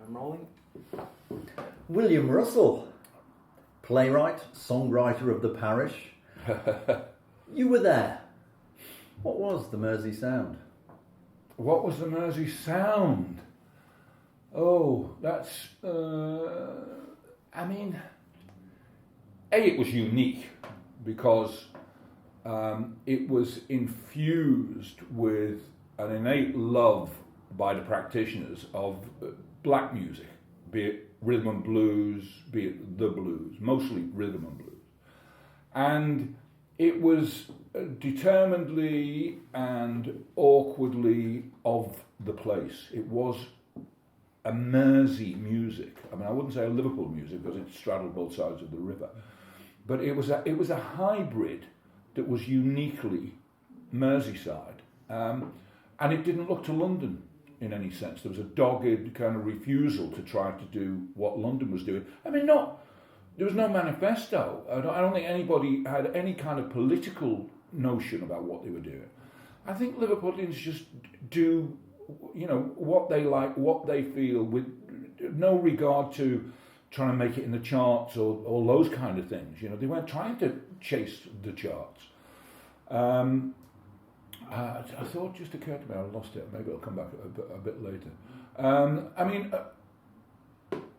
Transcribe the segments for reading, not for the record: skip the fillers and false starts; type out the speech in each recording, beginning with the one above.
I'm rolling. William Russell, playwright, songwriter of the parish. You were there. What was the Mersey sound? What was the Mersey sound? Oh, that's... it was unique because it was infused with an innate love by the practitioners of black music, be it rhythm and blues, be it the blues, mostly rhythm and blues. And it was determinedly and awkwardly of the place. It was a Mersey music. I mean, I wouldn't say a Liverpool music because it straddled both sides of the river. But it was a hybrid that was uniquely Merseyside. And it didn't look to London in any sense. There was a dogged kind of refusal to try to do what London was doing. I mean, there was no manifesto. I don't think anybody had any kind of political notion about what they were doing. I think Liverpoolians just do, what they like, what they feel, with no regard to trying to make it in the charts or all those kind of things. They weren't trying to chase the charts. I thought just occurred to me, I lost it. Maybe it'll come back a bit later.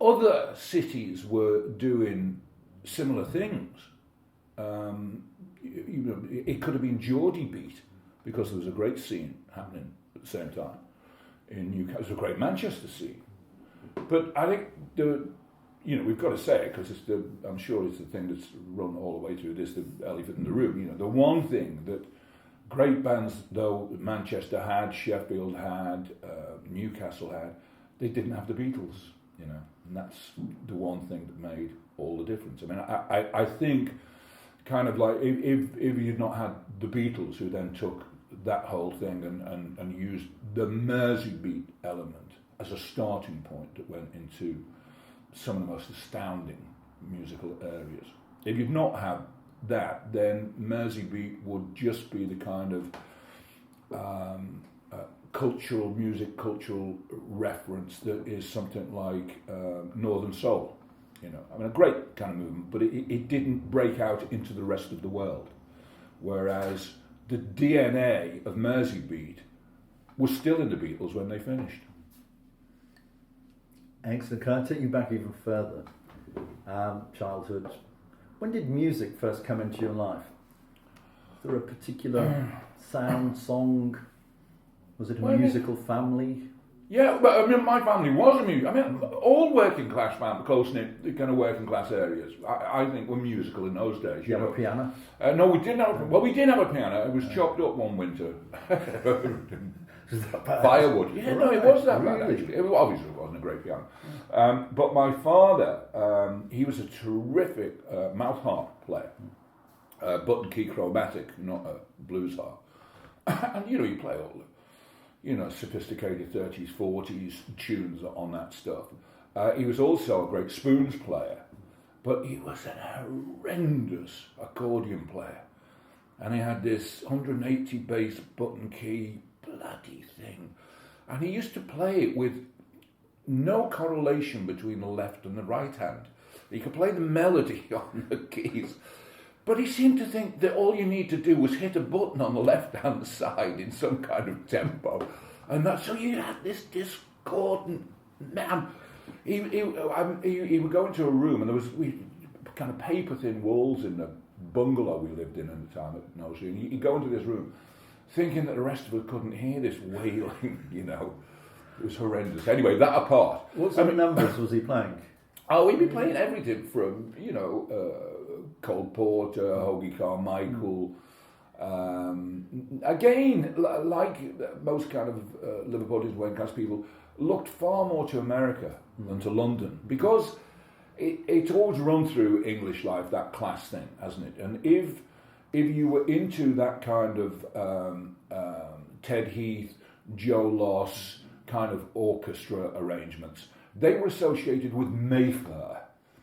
Other cities were doing similar things. It could have been Geordie Beat because there was a great scene happening at the same time in Newcastle. There was a great Manchester scene. But I think we've got to say it because I'm sure it's the thing that's run all the way through this, the elephant in the room. The one thing that great bands, though Manchester had, Sheffield had, Newcastle had, they didn't have the Beatles, and that's the one thing that made all the difference. I mean, I think kind of like if you'd not had the Beatles, who then took that whole thing and used the Merseybeat element as a starting point that went into some of the most astounding musical areas. If you'd not had that, then Merseybeat would just be the kind of cultural reference that is something like Northern Soul. A great kind of movement, but it didn't break out into the rest of the world. Whereas the DNA of Merseybeat was still in the Beatles when they finished. Excellent. Can I take you back even further? Childhood. When did music first come into your life? Was there a particular sound, song? Was it a musical family? Yeah, but my family was a music. All working class families, close-knit kind of working class areres, I think were musical in those days. You have a piano? No, we didn't have. We did have a piano. It was chopped up one winter. Firewood. Yeah, no, it was that bad actually. Obviously, it wasn't a great piano. But my father, he was a terrific mouth harp player, button key chromatic, not a blues harp. And you play all the, sophisticated 30s, 40s tunes on that stuff. He was also a great spoons player, but he was an horrendous accordion player. And he had this 180 bass button key bloody thing. And he used to play it with no correlation between the left and the right hand. He could play the melody on the keys, but he seemed to think that all you need to do was hit a button on the left-hand side in some kind of tempo. And so you had this discordant man. He would go into a room and there was kind of paper-thin walls in the bungalow we lived in at the time at Knowsley. And he'd go into this room thinking that the rest of us couldn't hear this wailing, It was horrendous. Anyway, that apart. What sort of numbers was he playing? Oh, he'd be playing everything from, Cole Porter, Hoagie Carmichael. Again, like most kind of Liverpoolians, working class people, looked far more to America than to London, because it's always run through English life, that class thing, hasn't it? And if you were into that kind of Ted Heath, Joe Loss kind of orchestra arrangements, they were associated with Mayfair,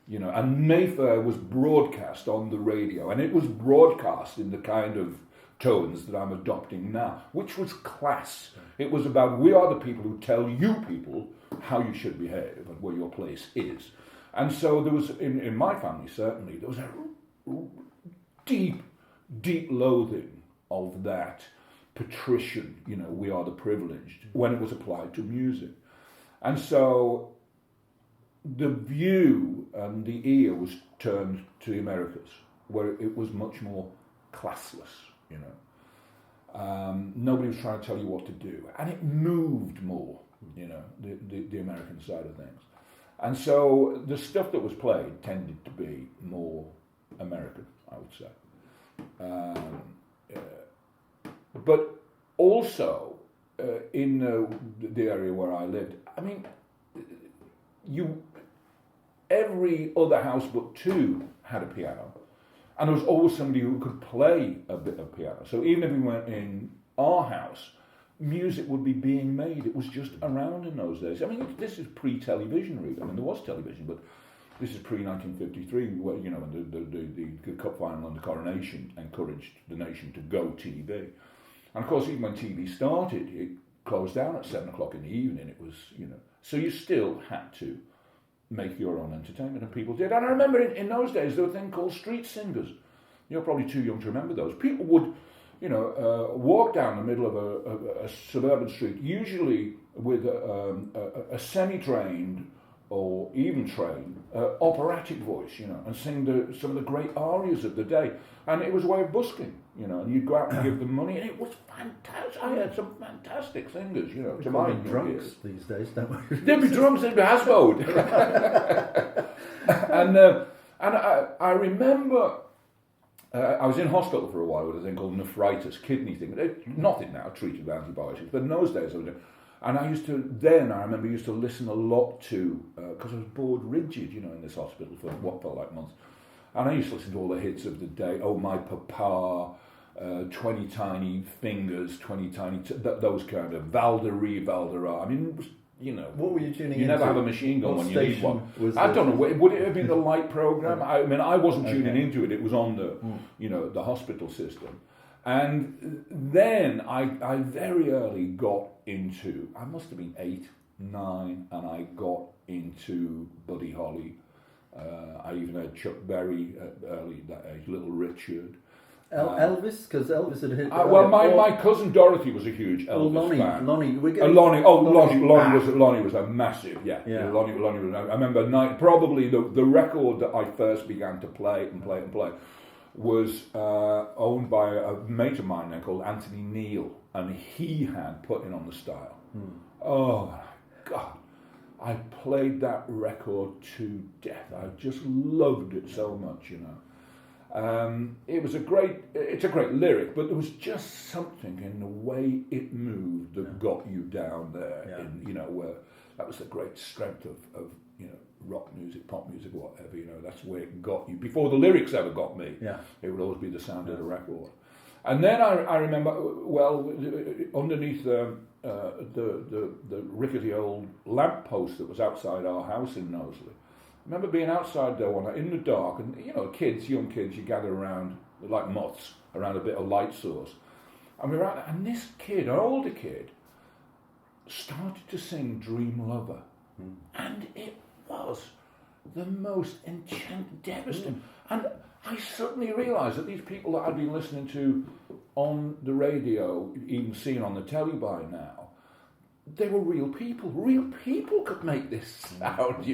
and Mayfair was broadcast on the radio, and it was broadcast in the kind of tones that I'm adopting now, which was class. It was about, we are the people who tell you people how you should behave and where your place is. And so there was, in my family certainly, there was a deep, deep loathing of that patrician, we are the privileged, when it was applied to music. And so the view and the ear was turned to the Americas, where it was much more classless, Nobody was trying to tell you what to do. And it moved more, the American side of things. And so the stuff that was played tended to be more American, I would say. But also, in the area where I lived, every other house but two had a piano, and there was always somebody who could play a bit of piano. So even if we weren't in our house, music would be being made. It was just around in those days. This is pre-television, really. There was television, but this is pre-1953, where, when the cup final and the coronation encouraged the nation to go TV. And of course, even when TV started, it closed down at 7 o'clock in the evening. It was, so you still had to make your own entertainment, and people did. And I remember in those days, there was a thing called street singers. You're probably too young to remember those. People would, walk down the middle of a suburban street, usually with a semi-trained or even trained operatic voice, and sing some of the great arias of the day. And it was a way of busking, and you'd go out and give them money, and it was fantastic. I had some fantastic singers, to my drunks these days, don't we? There'd be drunks, there'd be Hasmode. and I remember I was in hospital for a while with a thing called nephritis, kidney thing. Nothing now, treated with antibiotics, but in those days I was doing. And I remember used to listen a lot to, because I was bored rigid, in this hospital for what felt like months. And I used to listen to all the hits of the day. Oh, My Papa, 20 Tiny Fingers, 20 Tiny, those kind of, Valderie, Valdera. What were you tuning into? You never have a machine gun when you need one. I don't know, would it have been the Light programme? I wasn't tuning into it. It was on the, the hospital system. And then I very early got into, I must have been 8, 9, and I got into Buddy Holly. I even had Chuck Berry at early that age, Little Richard. Elvis, because Elvis had hit. My cousin Dorothy was a huge Elvis fan. Lonnie was a massive, Lonnie was. I remember probably the record that I first began to play was owned by a mate of mine there called Anthony Neal, and he had Put It on the Style. Oh my God, I played that record to death. I just loved it so much, It's a great lyric, but there was just something in the way it moved that got you down there. Where that was the great strength of rock music, pop music, whatever. That's where it got you. Before the lyrics ever got me, it would always be the sound of the record. And then I remember, underneath the rickety old lamppost that was outside our house in Knowsley. I remember being outside there one night in the dark, and young kids, you gather around like moths around a bit of light source. And we were out, and this kid, an older kid, started to sing Dream Lover. And it was the most enchanting, devastating. And I suddenly realised that these people that I'd been listening to on the radio, even seen on the telly by now, they were real people. Real people could make this sound,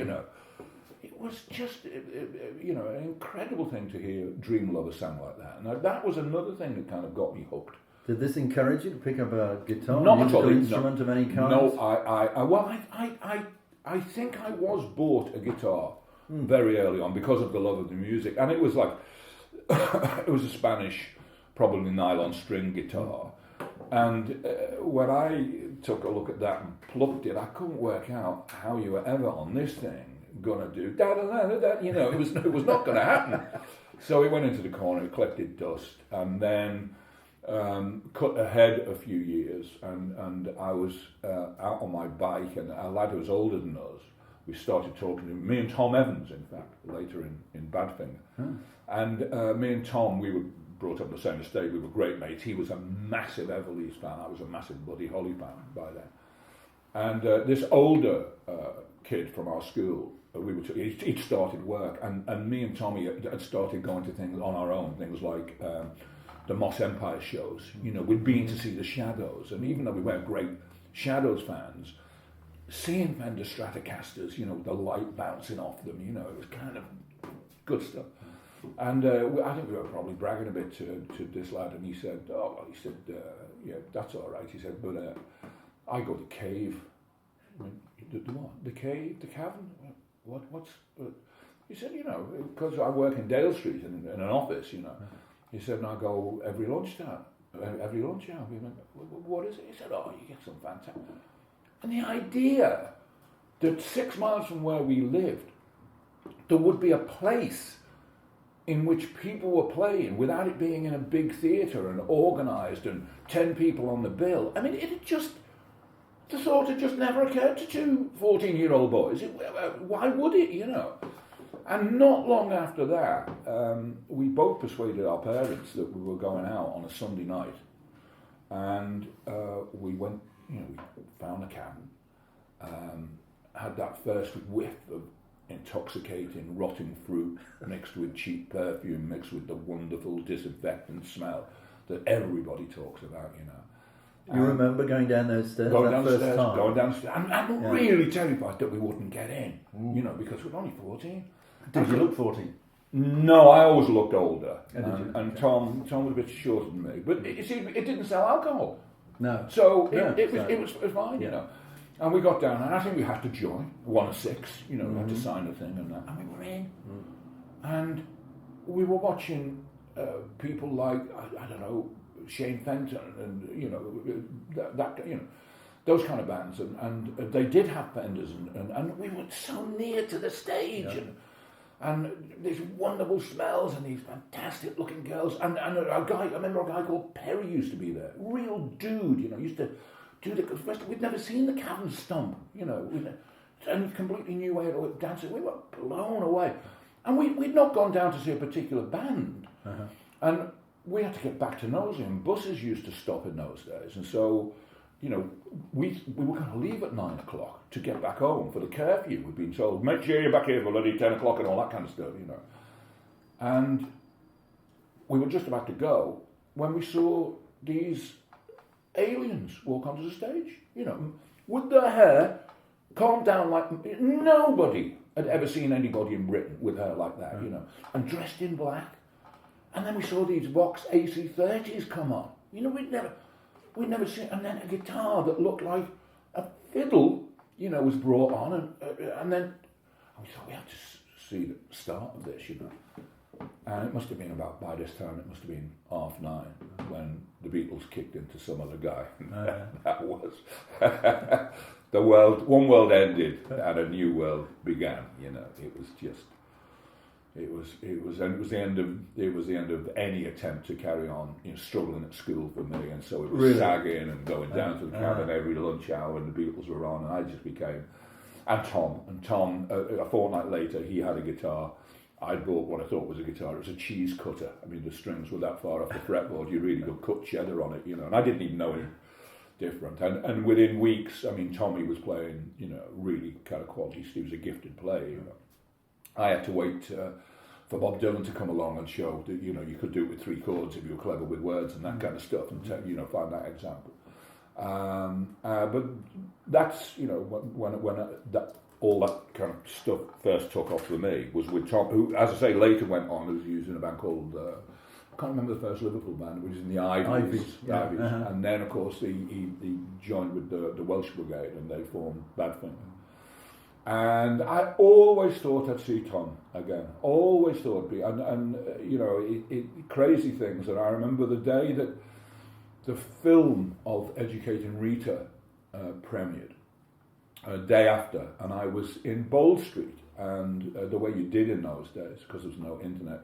It was just, an incredible thing to hear Dream Lover sound like that. And that was another thing that kind of got me hooked. Did this encourage you to pick up a guitar? Not at all. Instrument of any kind? No, I think I was bought a guitar very early on because of the love of the music. And it was like, it was a Spanish, probably nylon string guitar. And when I took a look at that and plucked it, I couldn't work out how you were ever on this thing gonna do da da da da da. It was not gonna happen. So it went into the corner, it collected dust, and then cut ahead a few years, and I was out on my bike, and a lad who was older than us, we started talking to me and Tom Evans, in fact, later in Badfinger. And me and Tom, we were brought up on the same estate, we were great mates. He was a massive Everleigh fan, I was a massive Buddy Holly fan by then. And this older kid from our school. He'd started work, and me and Tommy had started going to things on our own, things like the Moss Empire shows. You know, we'd been to see the Shadows, and even though we weren't great Shadows fans, seeing Fender Stratocasters, you know, the light bouncing off them, you know, it was kind of good stuff. And I think we were probably bragging a bit to this lad, and he said, yeah, that's all right. He said, but I go to Cave. I went, the what? The Cave? The Cavern? What's... He said, you know, because I work in Dale Street in an office, you know. He said, and I go every lunchtime. Every lunch hour. We went, what is it? He said, oh, you get some fantastic... And the idea that 6 miles from where we lived, there would be a place in which people were playing without it being in a big theatre and organised and 10 people on the bill. I mean, the thought had just never occurred to two 14-year-old boys. Why would it, you know? And not long after that, we both persuaded our parents that we were going out on a Sunday night. And we went, you know, we found a cabin, had that first whiff of intoxicating, rotting fruit mixed with cheap perfume, mixed with the wonderful disinfectant smell that everybody talks about, you know. You remember going down those stairs? Going downstairs, and really terrified that we wouldn't get in, you know, because we're only 14. Did you look 14? No, I always looked older, and Tom was a bit shorter than me. But you see, it didn't sell alcohol. No. So it was fine, you know. And we got down, and I think we had to join, 1 of 6, you know, we had to sign a thing and that, and we were in. And we were watching people like, I don't know, Shane Fenton, and, you know, that you know, those kind of bands, and they did have Fenders, and we were so near to the stage, and these wonderful smells, and these fantastic looking girls, and I remember a guy called Perry used to be there, real dude, you know, used to do we'd never seen the Cavern stomp, you know, and completely new way of dancing. We were blown away, and we'd not gone down to see a particular band, and we had to get back to Knowsley, and buses used to stop in those days, and so, you know, we were going to leave at 9 o'clock to get back home for the curfew. We'd been told, make sure you're back here for bloody 10 o'clock and all that kind of stuff, you know. And we were just about to go when we saw these aliens walk onto the stage, you know, with their hair combed down like nobody had ever seen anybody in Britain with hair like that, you know, and dressed in black. And then we saw these Vox AC30s come on. You know, we'd never seen, and then a guitar that looked like a fiddle, you know, was brought on, and then we thought we had to see the start of this, you know. And it must have been about, by this time, it must have been 9:30 when the Beatles kicked into Some Other Guy. That was the world. One world ended and a new world began. You know, it was just. It was the end of any attempt to carry on, you know, struggling at school for me, and so it was sagging and going down to the cabin every lunch hour when the Beatles were on, and I just became, and Tom, a fortnight later, he had a guitar. I bought what I thought was a guitar. It was a cheese cutter. I mean, the strings were that far off the fretboard, you really could cut cheddar on it, you know, and I didn't even know any different. And within weeks, I mean, Tommy was playing, you know, really kind of quality. He was a gifted player, you know. I had to wait for Bob Dylan to come along and show that, you know, you could do it with 3 chords if you were clever with words and that kind of stuff, and you know, find that example. But that's, you know, when all that kind of stuff first took off for me was with Tom, who, as I say, later went on, was using a band called I can't remember the first Liverpool band, which is in the Ivies. Ivies. And then, of course, he joined with the Welsh Brigade, and they formed Badfinger. And I always thought I'd see Tom again. Always thought it'd be, and you know, crazy things. And I remember the day that the film of Educating Rita premiered, a day after, and I was in Bold Street, and the way you did in those days, because there was no internet,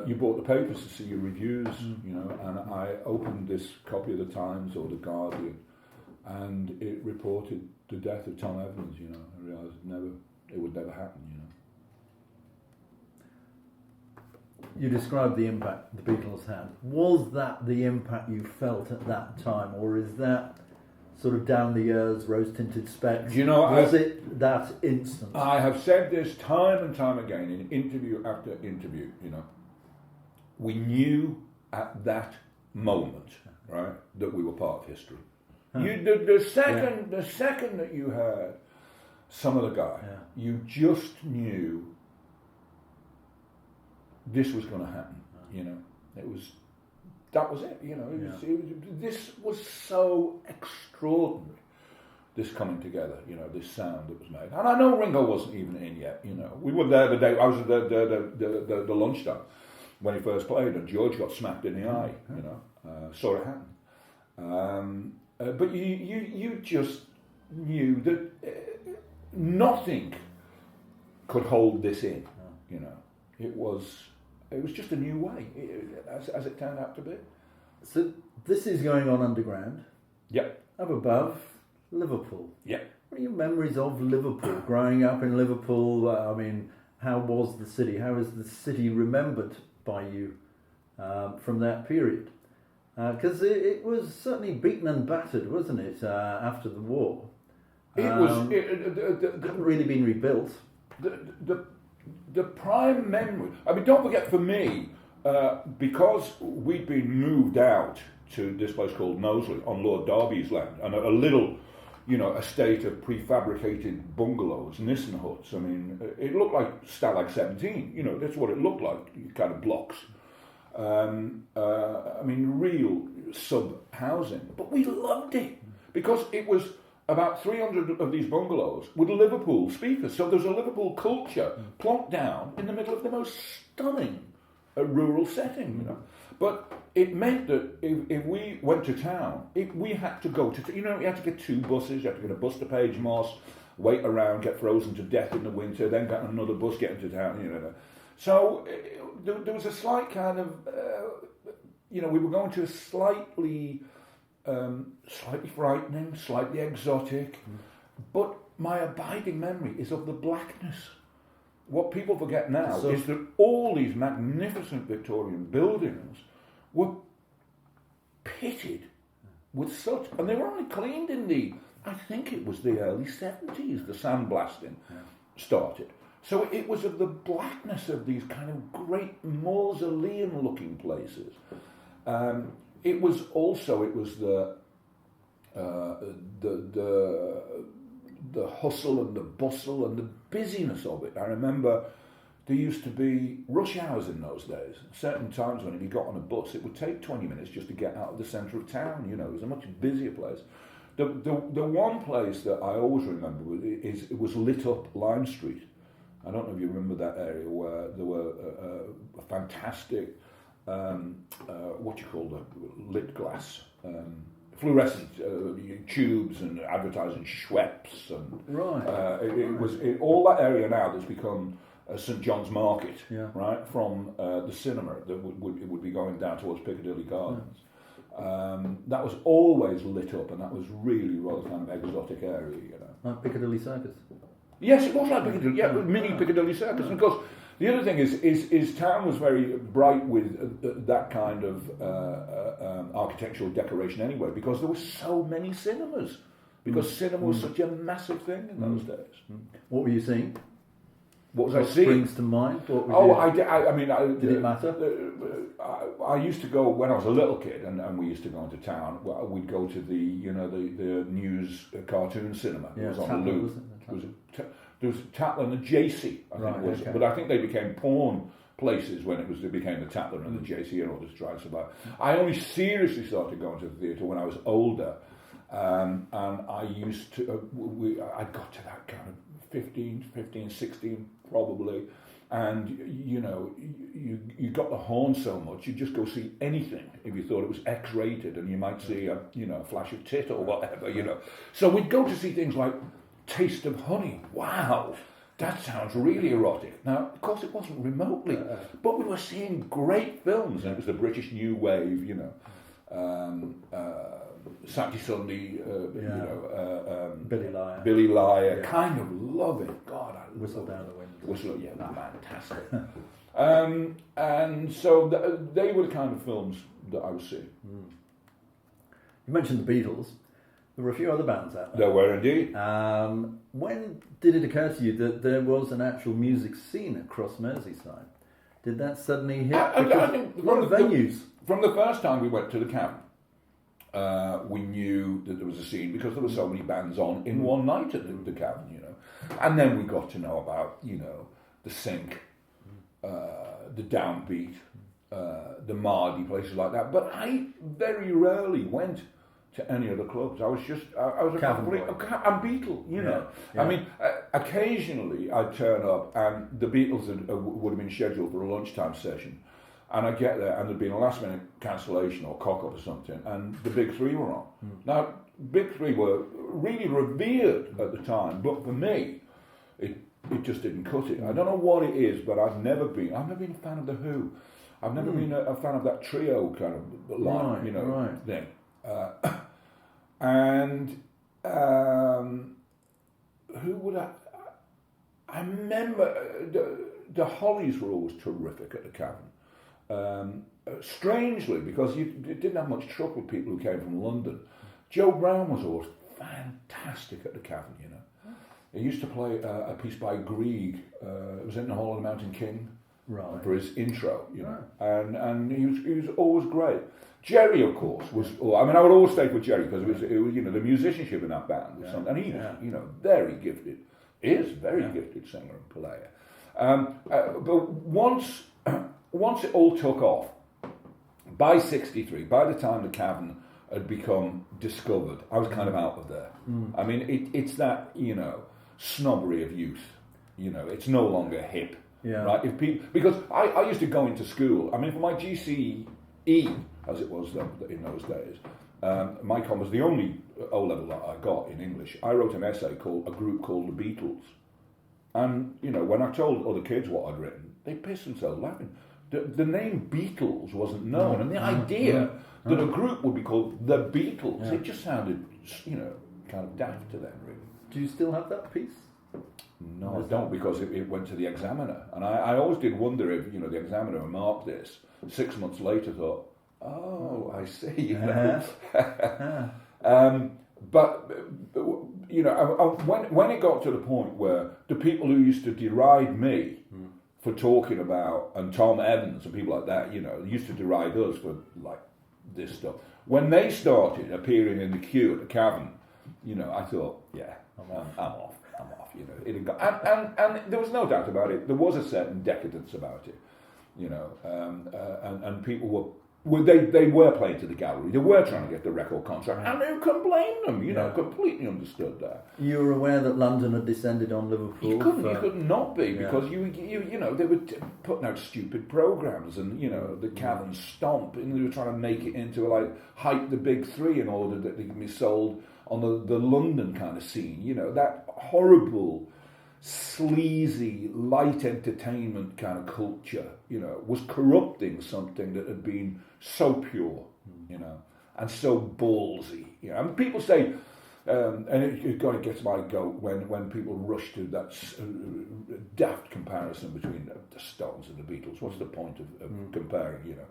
you bought the papers to see your reviews, you know, and I opened this copy of the Times or the Guardian, and it reported the death of Tom Evans, you know. I realised it would never happen, you know. You described the impact the Beatles had. Was that the impact you felt at that time, or is that sort of down the ears, rose-tinted specs? You know, was it that instant? I have said this time and time again in interview after interview. You know, we knew at that moment, right, that we were part of history. The second that you heard Some Other Guy, you just knew this was going to happen. You know, that was it. You know, this was so extraordinary. This coming together, you know, this sound that was made, and I know Ringo wasn't even in yet. You know, we were there the day I was at the lunchtime when he first played, and George got smacked in the eye. You know, saw it happen. But you just knew that nothing could hold this in. You know, it was just a new way, as it turned out to be. So this is going on underground. Yep. Up above, Liverpool. Yep. What are your memories of Liverpool? Growing up in Liverpool, I mean, how was the city? How is the city remembered by you from that period? Because it was certainly beaten and battered, wasn't it, after the war? It was. Hadn't really been rebuilt. The prime memory. I mean, don't forget, for me, because we'd been moved out to this place called Knowsley on Lord Derby's land, and a little, you know, estate of prefabricated bungalows, Nissen huts. I mean, it looked like Stalag 17. You know, that's what it looked like, kind of blocks. I mean, real sub housing, but we loved it because it was about 300 of these bungalows with Liverpool speakers. So there's a Liverpool culture plonked down in the middle of the most stunning rural setting, you know. But it meant that if we went to town, we had to go to, you know, you had to get 2 buses, you had to get a bus to Page Moss, wait around, get frozen to death in the winter, then get another bus, get into town, you know. So there was a slight kind of, you know, we were going to a slightly frightening, slightly exotic, but my abiding memory is of the blackness. What people forget now is that all these magnificent Victorian buildings were pitted with soot, and they were only cleaned in I think it was the early 70s, the sandblasting started. So it was of the blackness of these kind of great mausoleum-looking places. It was the hustle and the bustle and the busyness of it. I remember there used to be rush hours in those days. Certain times when if you got on a bus, it would take 20 minutes just to get out of the centre of town. You know, it was a much busier place. The one place that I always remember it was lit up Lime Street. I don't know if you remember that area where there were a fantastic, lit glass, fluorescent tubes and advertising Schweppes. And, right. All that area now that's become St John's Market, right, from the cinema that would be going down towards Piccadilly Gardens. That was always lit up, and that was really rather kind of exotic area, you know. Like Piccadilly Circus. Yes, it was like Piccadilly, mini Piccadilly Circus. And of course, the other thing is town was very bright with that kind of architectural decoration anyway, because there were so many cinemas. Because cinema was such a massive thing in those days. What were you seeing? What was I seeing? Springs to mind? Did it matter? I used to go when I was a little kid, and we used to go into town. We'd go to the news cartoon cinema. It was on the Loop. There was Tatler and the JC, I think it was. Okay. But I think they became porn places when they became the Tatler and the JC and all this trying to survive. I only seriously started going to the theatre when I was older, and I used to. I got to that kind of 15, 16 probably, and you know, you got the horn so much, you just go see anything if you thought it was X-rated, and you might see a flash of tit or whatever, you know. So we'd go to see things like Taste of Honey. Wow, that sounds really erotic. Now, of course, it wasn't remotely, but we were seeing great films, and it was the British New Wave, you know. Saturday, Sunday, Billy Liar, kind of love it. God, I Whistle Down the Wind. Whistle, fantastic. And so they were the kind of films that I was seeing. You mentioned the Beatles. There were a few other bands out there. There were indeed. When did it occur to you that there was an actual music scene across Merseyside? Did that suddenly hit? I think a lot of venues. From the first time we went to the Cavern, we knew that there was a scene because there were so many bands on in one night at the Cavern, you know. And then we got to know about, you know, the Sink, the Downbeat, the Mardy, places like that. But I very rarely went to any of the clubs. I was a complete, I'm Beatle, you know. Yeah. I mean, occasionally I'd turn up and the Beatles would have been scheduled for a lunchtime session, and I'd get there and there'd been a last minute cancellation or cock-up or something, and the Big Three were on. Now, Big Three were really revered at the time, but for me, it just didn't cut it. I don't know what it is, but I've never been a fan of The Who. I've never been a fan of that trio kind of line, thing. Who would I remember the Hollies were always terrific at the Cavern. Strangely, because you didn't have much trouble with people who came from London. Joe Brown was always fantastic at the Cavern, you know. He used to play a piece by Grieg. It was in the Hall of the Mountain King. Right. For his intro, you know, and he was always great. Jerry, of course, was. I mean, I would always stay with Jerry because it was, you know, the musicianship in that band was something, and he was, you know, very gifted. Is very gifted singer and player. But once it all took off, by '63, by the time the Cavern had become discovered, I was kind of out of there. I mean, it's that, you know, snobbery of youth. You know, it's no longer hip. Yeah. Right. If people, because I used to go into school. I mean, for my GCE, as it was in those days, my com was the only O level that I got in English. I wrote an essay called "A Group Called the Beatles," and you know, when I told other kids what I'd written, they pissed themselves laughing. The name Beatles wasn't known, and the idea that a group would be called the Beatles, it just sounded, you know, kind of daft to them, really. Do you still have that piece? No, I don't, because it went to the Examiner, and I always did wonder if, you know, the Examiner marked this 6 months later, thought, oh, I see, you know. But you know, when it got to the point where the people who used to deride me for talking about, and Tom Evans and people like that, you know, used to deride us for like this stuff, when they started appearing in the queue at the Cavern, you know, I thought, yeah, I'm off. You know, it had got, and there was no doubt about it. There was a certain decadence about it, you know, and people they were playing to the gallery. They were trying to get the record contract, and who can blame them? You know, completely understood that. You were aware that London had descended on Liverpool. You could not be, because you know, they were putting out stupid programs, and you know, the Cavern Stomp, and they were trying to make it into like hype the Big Three in order that they can be sold on the London kind of scene, you know, that horrible, sleazy, light entertainment kind of culture, you know, was corrupting something that had been so pure, you know, and so ballsy. You know, and people say, and it kind of gets my goat when people rush to that daft comparison between the Stones and the Beatles. What's the point of comparing, you know?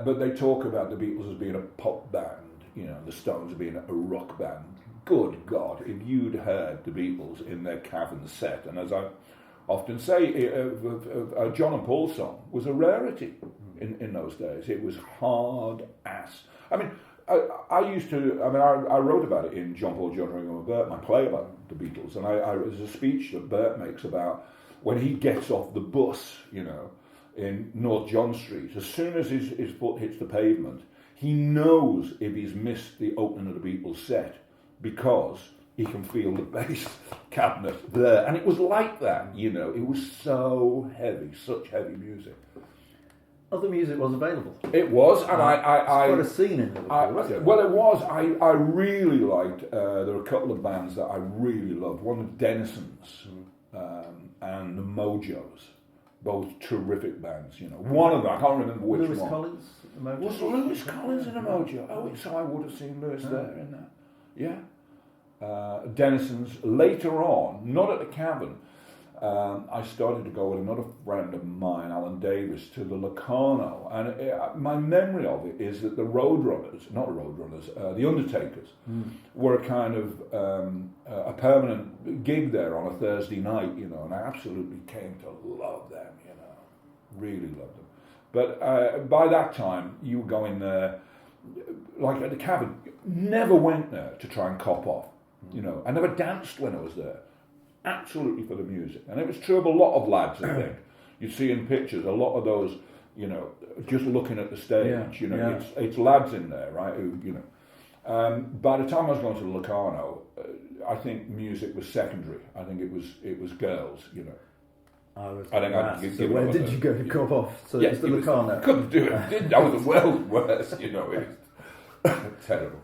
But they talk about the Beatles as being a pop band, you know, the Stones being a rock band. Good God, if you'd heard the Beatles in their Cavern set, and as I often say, a John and Paul song was a rarity in those days. It was hard ass. I mean, I wrote about it in John Paul, John Ringo and Bert, my play about the Beatles, and there's a speech that Bert makes about when he gets off the bus, you know, in North John Street. As soon as his foot hits the pavement, he knows if he's missed the opening of the Beatles set, because he can feel the bass cabinet there. And it was like that, you know. It was so heavy, such heavy music. Other music was available. It was, and it's quite a scene in Liverpool. Well, it was. I really liked, there were a couple of bands that I really loved. One was Dennison's and the Mojos. Both terrific bands, you know. One of them, I can't remember which Lewis one. Collins? Was Lewis Collins in a Mojo? Oh, so I would have seen Lewis there in that. Yeah. Dennison's later on, not at the Cavern, I started to go with another friend of mine, Alan Davis, to the Locarno, and my memory of it is that the the Undertakers, were a kind of a permanent gig there on a Thursday night, you know, and I absolutely came to love them, you know, really loved them. But by that time, you were going there, like at the Cavern, never went there to try and cop off, you know. I never danced when I was there. Absolutely for the music. And it was true of a lot of lads, I think. You see in pictures, a lot of those, you know, just looking at the stage, you know, it's lads in there, right, who, you know. By the time I was going to the Locarno, I think music was secondary. I think it was girls, you know. So where did you go to cop off? So it's the Locarno. Couldn't do it. I was the world's worst, you know. It was terrible.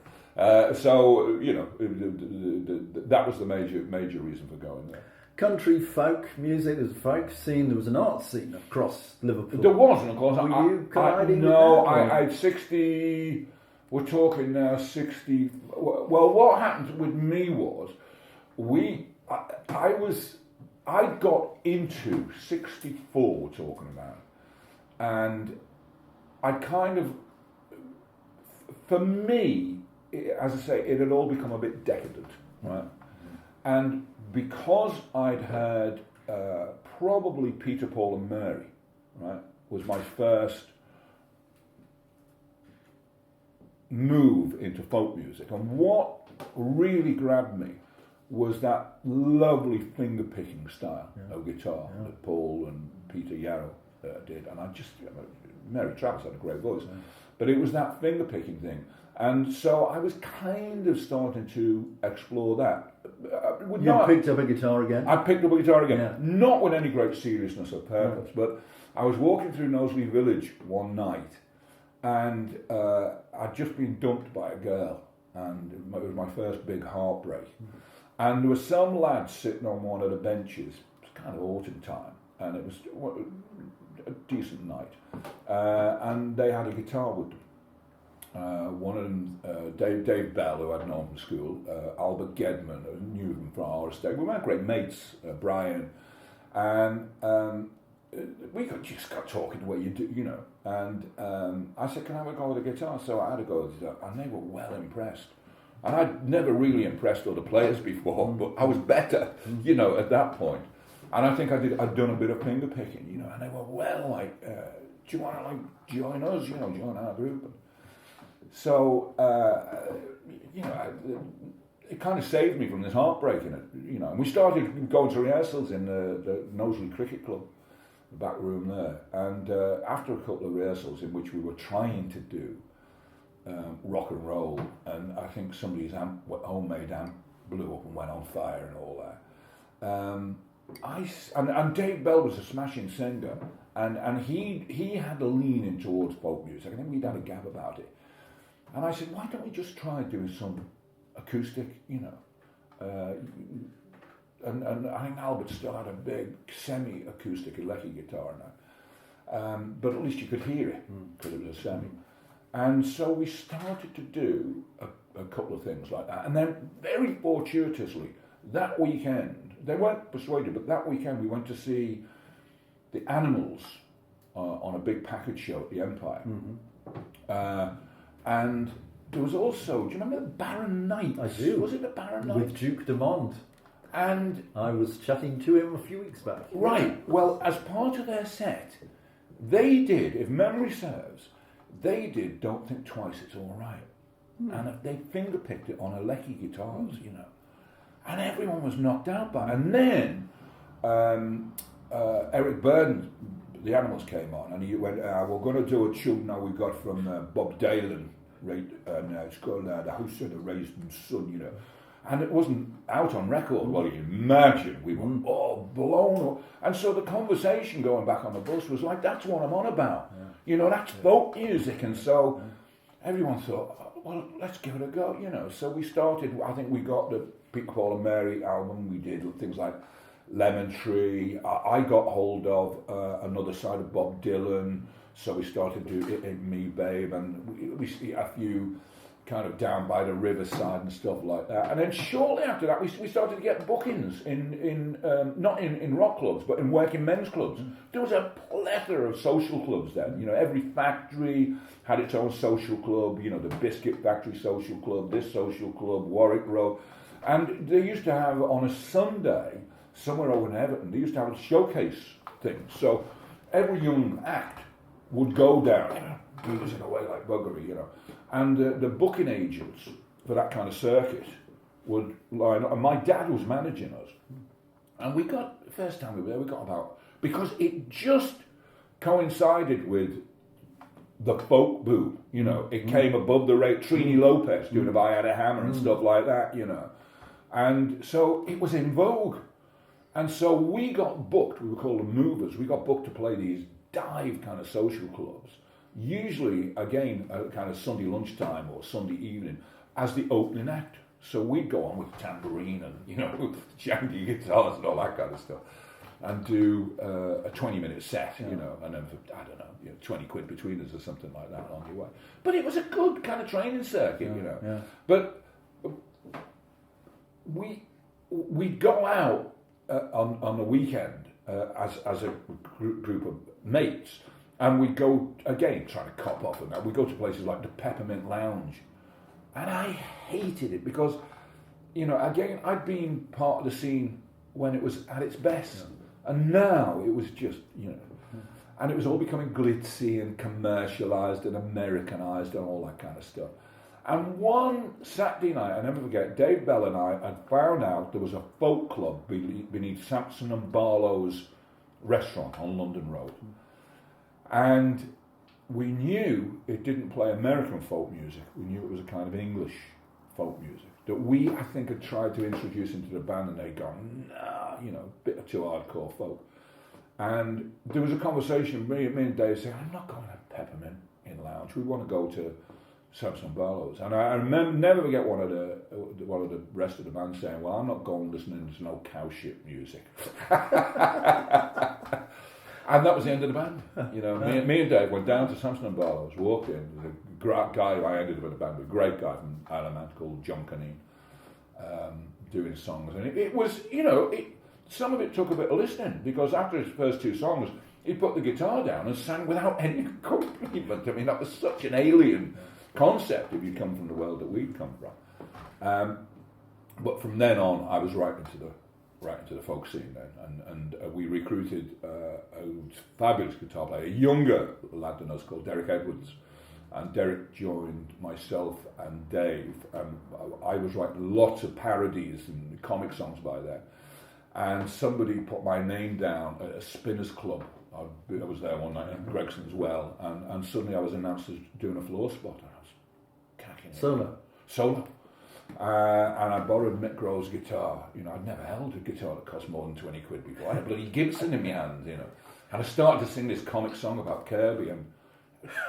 So, you know, that was the major reason for going there. Country folk music, there's a folk scene, there was an art scene across Liverpool. There was, and of course, were you colliding no, with that? I had 60, we're talking now 60, well, what happened with me was, I got into 64, we're talking about, and I kind of, for me, as I say, it had all become a bit decadent, right? And because I'd had probably Peter, Paul and Mary, right, was my first move into folk music. And what really grabbed me was that lovely finger-picking style of guitar that Paul and Peter Yarrow did. And Mary Travis had a great voice, but it was that finger-picking thing. And so I was kind of starting to explore that. You picked up a guitar again? I picked up a guitar again. Not with any great seriousness or purpose, but I was walking through Knowsley Village one night, and I'd just been dumped by a girl, and it was my first big heartbreak. And there were some lads sitting on one of the benches. It was kind of autumn time, and it was a decent night. And they had a guitar with them. One of them, Dave Bell, who I'd known from school, Albert Gedman, who knew him from our estate. We weren't great mates, Brian, and we just got talking the way you do, you know. And I said, "Can I have a go with the guitar?" So I had a go with the guitar, and they were well impressed. And I'd never really impressed other players before, but I was better, you know, at that point. And I think I'd done a bit of finger picking, you know, and they were well like, "Do you want to like join us? You know, join our group?" And so, you know, it kind of saved me from this heartbreak in it, you know. And we started going to rehearsals in the Knowsley Cricket Club, the back room there. And after a couple of rehearsals in which we were trying to do rock and roll, and I think somebody's homemade amp blew up and went on fire and all that. And Dave Bell was a smashing singer, and he had a leaning towards folk music. I think we'd had a gab about it. And I said, why don't we just try doing some acoustic, you know? And I think Albert still had a big semi-acoustic electric guitar now. But at least you could hear it, because it was a semi. And so we started to do a couple of things like that. And then very fortuitously, that weekend, they weren't persuaded, but that weekend we went to see the Animals on a big package show at the Empire. And there was also, do you remember the Baron Knight? I do. Was it the Baron Knight? With Duke Dumont. And I was chatting to him a few weeks back. Right. Well, as part of their set, they did, if memory serves, they did Don't Think Twice, It's All Right. And they finger-picked it on Alecki guitars, you know. And everyone was knocked out by it. And then Eric Burden, the Animals, came on, and he went, we're going to do a tune now we got from Bob Dylan, right? And it's called The House of the Rising Sun, you know. And it wasn't out on record. Well, you can imagine, we were all blown up. And so the conversation going back on the bus was like, that's what I'm on about. Yeah. You know, that's folk music. And so everyone thought, well, let's give it a go, you know. So we started, I think we got the Peter, Paul and Mary album. We did things like Lemon Tree. I got hold of Another Side of Bob Dylan. So we started doing it in Me Babe. And we see a few kind of down by the riverside and stuff like that. And then shortly after that, we started to get bookings in not in rock clubs, but in working men's clubs. There was a plethora of social clubs then. You know, every factory had its own social club. You know, the Biscuit Factory Social Club, this social club, Warwick Road. And they used to have, on a Sunday, somewhere over in Everton, they used to have a showcase thing. So every young act would go down, boozing away like buggery, you know. And the booking agents for that kind of circuit would line up. And my dad was managing us. And we got, the first time we were there, we got about, because it just coincided with the folk boom, you know. It came above the rate, Trini Lopez doing If I Had a Hammer and stuff like that, you know. And so it was in vogue. And so we got booked, we were called the Movers, we got booked to play these dive kind of social clubs. Usually, again, kind of Sunday lunchtime or Sunday evening as the opening act. So we'd go on with tambourine and, you know, janky guitars and all that kind of stuff and do a 20-minute set, you know, and then for, I don't know, 20 quid between us or something like that on your way. But it was a good kind of training circuit, you know. Yeah. But we'd go out on the weekend as a group of mates. And we'd go, again, trying to cop off and that. We'd go to places like the Peppermint Lounge. And I hated it because, you know, again, I'd been part of the scene when it was at its best. Yeah. And now it was just, you know, and it was all becoming glitzy and commercialised and Americanised and all that kind of stuff. And one Saturday night, I never forget, Dave Bell and I had found out there was a folk club beneath Sampson and Barlow's restaurant on London Road. And we knew it didn't play American folk music. We knew it was a kind of English folk music that we, I think, had tried to introduce into the band, and they'd gone, nah, you know, a bit too hardcore folk. And there was a conversation, me and Dave saying, I'm not going to Peppermint in the Lounge. We want to go to Samson Barlow's. And I remember, never forget one of the rest of the band saying, well, I'm not going listening to no cow shit music. And that was the end of the band. You know, me and Dave went down to Samson and Barlow's, walked in, there's a great guy who I ended up in the band with, a great guy from Ireland called John Cunning, doing songs. And it was, you know, some of it took a bit of listening, because after his first two songs, he put the guitar down and sang without any accompaniment. I mean, that was such an alien concept if you come from the world that we'd come from. But from then on, I was right into the folk scene then, and we recruited a fabulous guitar player, a younger lad than us called Derek Edwards, and Derek joined myself and Dave, and I was writing lots of parodies and comic songs by then, and somebody put my name down at a Spinners Club. I was there one night, and Gregson as well, and suddenly I was announced as doing a floor spot, and I was cacking it. Solo. And I borrowed Mick Grove's guitar. You know, I'd never held a guitar that cost more than 20 quid before. I had a bloody Gibson in my hand, you know. And I started to sing this comic song about Kirby, and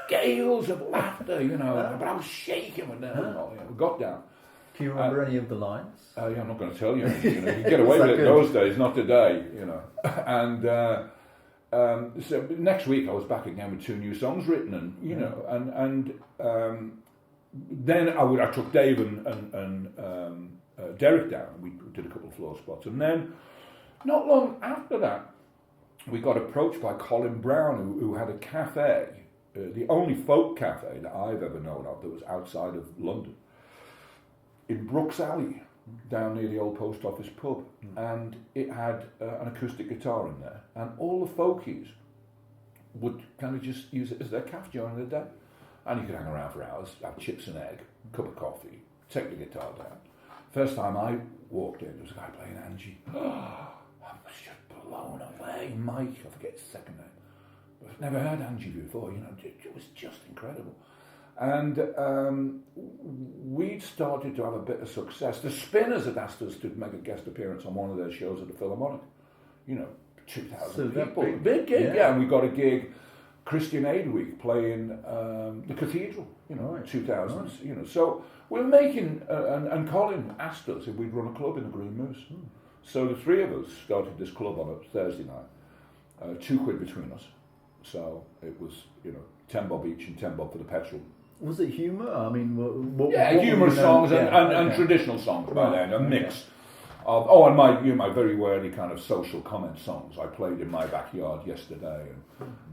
gales of laughter, you know. But I was shaking when we got down. Do you remember any of the lines? Yeah, I'm not going to tell you. You know, you get away with it in those days, not today, you know. And so next week I was back again with 2 new songs written, and you know, and then I took Dave and Derek down. We did a couple of floor spots, and then not long after that, we got approached by Colin Brown, who had a cafe, the only folk cafe that I've ever known of that was outside of London, in Brooks Alley, down near the old post office pub, and it had an acoustic guitar in there, and all the folkies would kind of just use it as their cafe during the day. And you could hang around for hours, have chips and egg, cup of coffee, take the guitar down. First time I walked in, there was a guy playing Angie. I was just blown away. Mike, I forget his second name. I've never heard Angie before, you know, it was just incredible. And we'd started to have a bit of success. The Spinners had asked us to make a guest appearance on one of their shows at the Philharmonic. You know, 2,000 people. Big gig, yeah. And we got a gig Christian Aid Week playing the Cathedral, you know, 2000s, right. You know. So we were making, and Colin asked us if we'd run a club in the Green Moose. So the 3 of us started this club on a Thursday night, 2 quid between us. So it was, you know, 10 bob each and 10 bob for the petrol Was it humour? I mean, what humorous songs and okay. traditional songs by Right. then, a mix of and my very wordy kind of social comment songs. I played in my backyard yesterday, and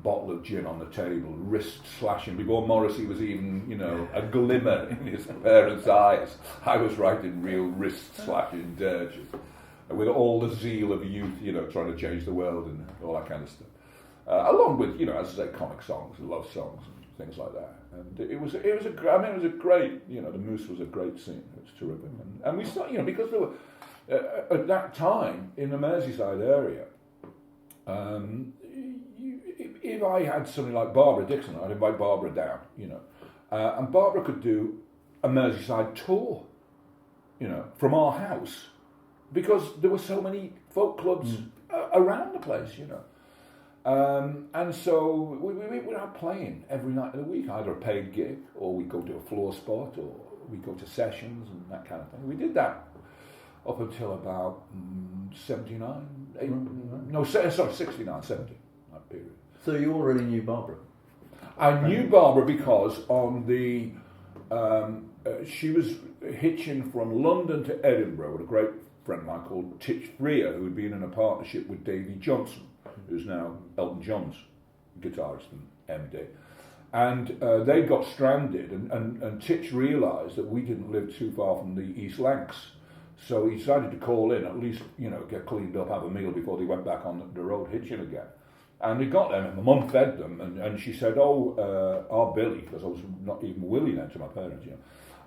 bottle of gin on the table, wrist slashing before Morrissey was even a glimmer in his parents' eyes. I was writing real wrist slashing dirges with all the zeal of youth, trying to change the world and all that kind of stuff. Along with as I say, comic songs, love songs, and things like that. And it was a great, the Moose was a great scene. It was terrific, and we saw, because there were at that time in the Merseyside area, if I had somebody like Barbara Dixon, I'd invite Barbara down, and Barbara could do a Merseyside tour, from our house, because there were so many folk clubs around the place, and so we were out playing every night of the week, either a paid gig, or we'd go to a floor spot, or we'd go to sessions and that kind of thing. We did that up until about 69, 69, 70, that period. So you already knew Barbara? I knew Barbara because on the she was hitching from London to Edinburgh with a great friend of mine called Titch Freer, who had been in a partnership with Davy Johnson, who's now Elton John's guitarist and MD. And they got stranded, and Titch realised that we didn't live too far from the East Lancs. So he decided to call in, at least, get cleaned up, have a meal before they went back on the road hitching again. And they got them, and my mum fed them, and she said, our Billy, because I was not even Willy then to my parents,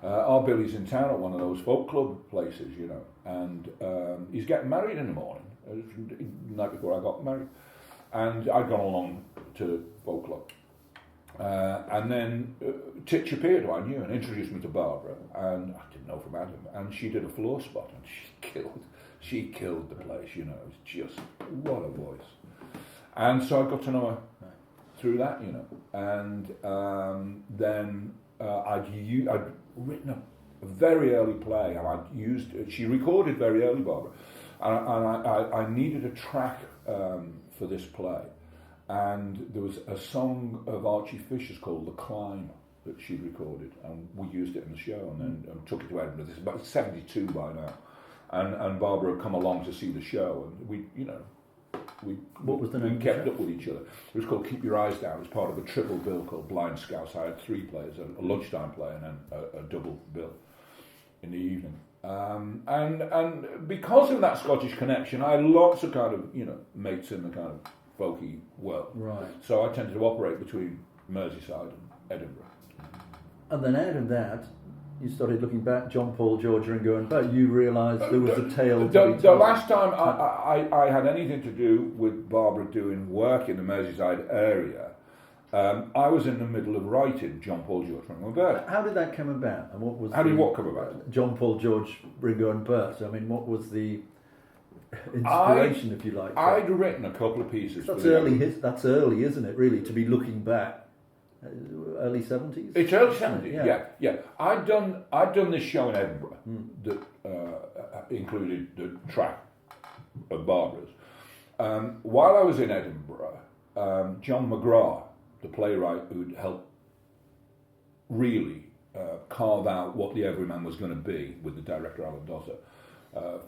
our Billy's in town at one of those folk club places, and he's getting married in the morning, the night before I got married. And I'd gone along to folk club. And then Titch appeared, who I knew, and introduced me to Barbara, and I didn't know from Adam, and she did a floor spot, and she killed the place, it was just, what a voice. And so I got to know her through that, and then I'd written a very early play, and she recorded very early, Barbara, and I needed a track for this play. And there was a song of Archie Fisher's called The Climb that she'd recorded, and we used it in the show, and then took it to Edinburgh. This is about 72 by now, and Barbara had come along to see the show, and we What was the name? We kept up with each other. It was called Keep Your Eyes Down. It was part of a triple bill called Blind Scouts. I had 3 players, a lunchtime play and then a double bill in the evening. And because of that Scottish connection, I had lots of kind of mates in the kind of folky world. Right. So I tended to operate between Merseyside and Edinburgh. And then out of that, you started looking back, John Paul, George, Ringo and Bert. You realised there was a tale. The last time I had anything to do with Barbara doing work in the Merseyside area, I was in the middle of writing John Paul, George, Ringo and Bert. How did that come about? And what was How did what come about? John Paul, George, Ringo and Bert. I mean, what was the inspiration, if you like? I'd written a couple of pieces. That's early. That's early, isn't it? Really, to be looking back. Early 70s? It's early 70s, yeah. I'd done this show in Edinburgh that included the track of Barbara's. While I was in Edinburgh, John McGrath, the playwright who'd helped really carve out what the Everyman was going to be with the director Alan Dosser,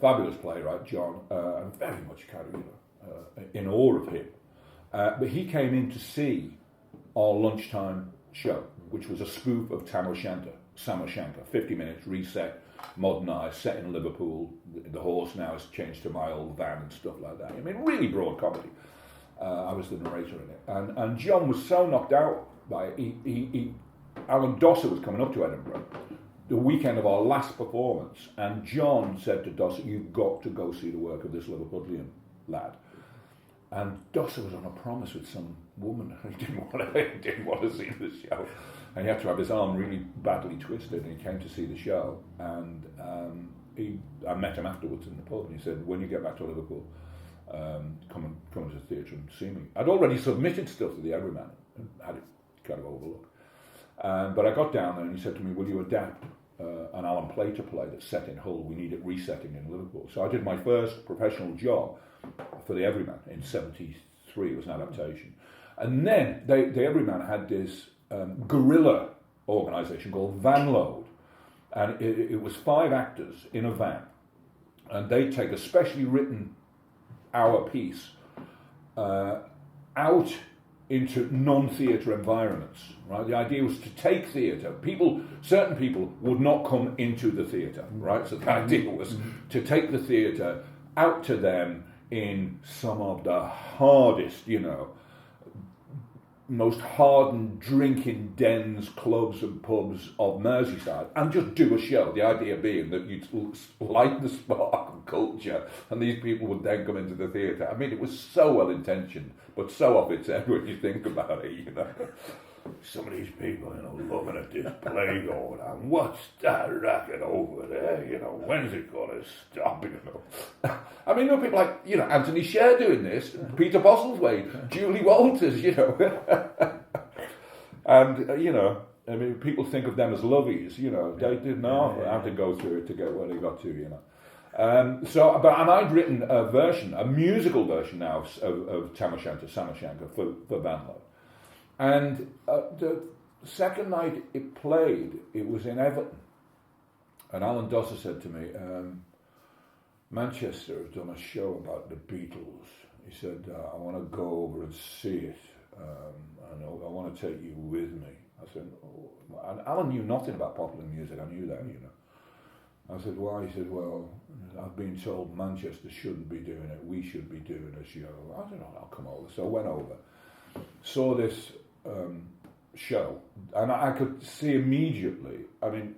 fabulous playwright, John, and very much kind of in awe of him. But he came in to see our lunchtime show, which was a spoof of Sam O'Shanter, 50 minutes, reset, modernised, set in Liverpool. The horse now has changed to my old van and stuff like that. I mean, really broad comedy. I was the narrator in it. And John was so knocked out by it. Alan Dosser was coming up to Edinburgh the weekend of our last performance, and John said to Dosser, "You've got to go see the work of this Liverpudlian lad." And Dosser was on a promise with some woman. He didn't want to see the show. And he had to have his arm really badly twisted, and he came to see the show. And I met him afterwards in the pub, and he said, "When you get back to Liverpool, come to the theatre and see me." I'd already submitted stuff to the Everyman and had it kind of overlooked. But I got down there, and he said to me, "Will you adapt an Alan Plater play that's set in Hull? We need it resetting in Liverpool." So I did my first professional job for the Everyman in 73. It was an adaptation. And then the Everyman had this guerrilla organisation called Van Load, and it was 5 actors in a van, and they take a specially written hour piece out into non-theatre environments, right? The idea was to take theatre. Certain people would not come into the theatre, right? So the idea was to take the theatre out to them in some of the hardest, most hardened drinking dens, clubs and pubs of Merseyside, and just do a show. The idea being that you'd light the spark of culture and these people would then come into the theatre. I mean, it was so well intentioned, but so off its head when you think about it, Some of these people, looking at this play going on, what's that racket over there, when's it going to stop, I mean, there are people like, Anthony Sher doing this, Peter Bostleswade, Julie Walters, And, I mean, people think of them as lovies, they didn't have to go through it to get where they got to, and I'd written a musical version now of Tamashanka for Van Load. And the second night it played, it was in Everton. And Alan Dosser said to me, Manchester has done a show about the Beatles. He said, I want to go over and see it. And I want to take you with me. I said, oh. And Alan knew nothing about popular music. I knew that, I said, why? He said, well, I've been told Manchester shouldn't be doing it. We should be doing a show. I said, oh, I'll come over. So I went over, saw this show, and I could see immediately, I mean,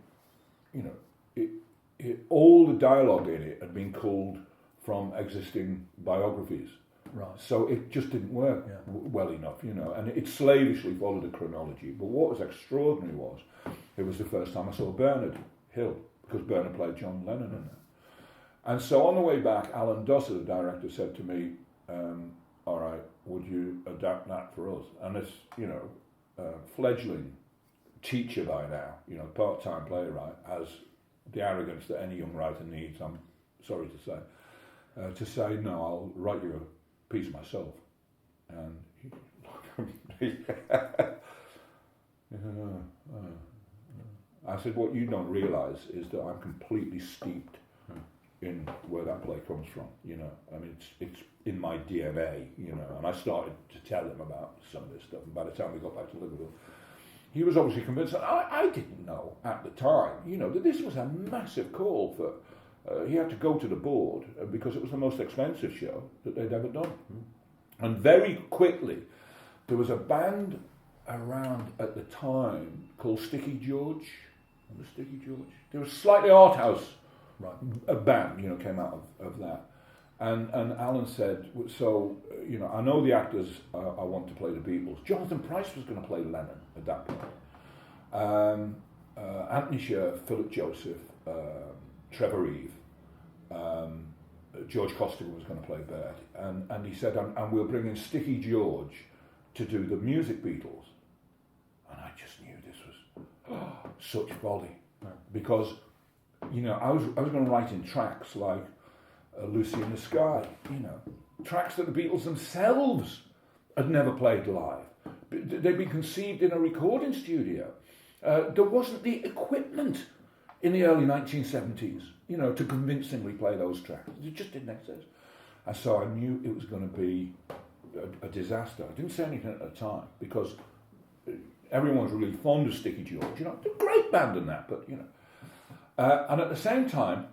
all the dialogue in it had been culled from existing biographies. Right. So it just didn't work well enough, and it slavishly followed a chronology. But what was extraordinary was, it was the first time I saw Bernard Hill, because Bernard played John Lennon in it. And so on the way back, Alan Dosser, the director, said to me, all right, would you adapt that for us? And this, fledgling teacher by now, part-time playwright, has the arrogance that any young writer needs, I'm sorry to say, no, I'll write you a piece myself. And I said, what you don't realise is that I'm completely steeped in where that play comes from, I mean, it's in my DNA, and I started to tell him about some of this stuff, and by the time we got back to Liverpool, he was obviously convinced, and I didn't know at the time, that this was a massive call for, he had to go to the board, because it was the most expensive show that they'd ever done. And very quickly, there was a band around at the time called Sticky George. Remember Sticky George? There was slightly art house. Right. A band, came out of that. And Alan said, so, I know the actors I want to play the Beatles. Jonathan Pryce was going to play Lennon at that point. Anthony Sher, Philip Joseph, Trevor Eve, George Costigan was going to play Bert. And he said, and we'll bring in Sticky George to do the music Beatles. And I just knew this was such folly. Right. Because, I was going to write in tracks like Lucy in the Sky, tracks that the Beatles themselves had never played live. They'd been conceived in a recording studio. There wasn't the equipment in the early 1970s, to convincingly play those tracks. It just didn't exist. And so I knew it was going to be a disaster. I didn't say anything at the time, because everyone was really fond of Sticky George. They're a great band and that, but, and at the same time,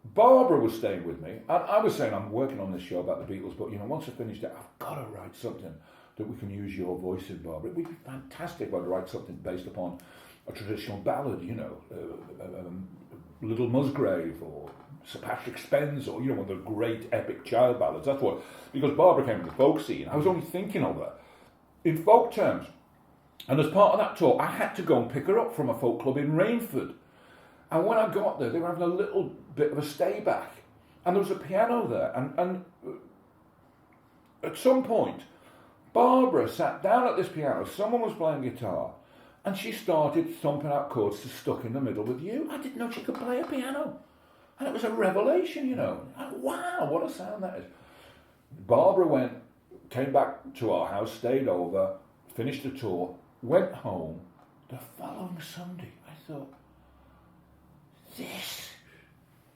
Barbara was staying with me, and I was saying, I'm working on this show about the Beatles, but, once I finished it, I've got to write something that we can use your voice in, Barbara. It would be fantastic if I'd write something based upon a traditional ballad, Little Musgrave, or Sir Patrick Spens, or, one of the great epic child ballads. That's what, because Barbara came from the folk scene, I was only thinking of her in folk terms. And as part of that tour, I had to go and pick her up from a folk club in Rainford. And when I got there, they were having a little bit of a stay back. And there was a piano there. And at some point, Barbara sat down at this piano. Someone was playing guitar. And she started thumping out chords to Stuck in the Middle with You. I didn't know she could play a piano. And it was a revelation, Wow, what a sound that is. Barbara came back to our house, stayed over, finished the tour, went home, The following Sunday, I thought, this,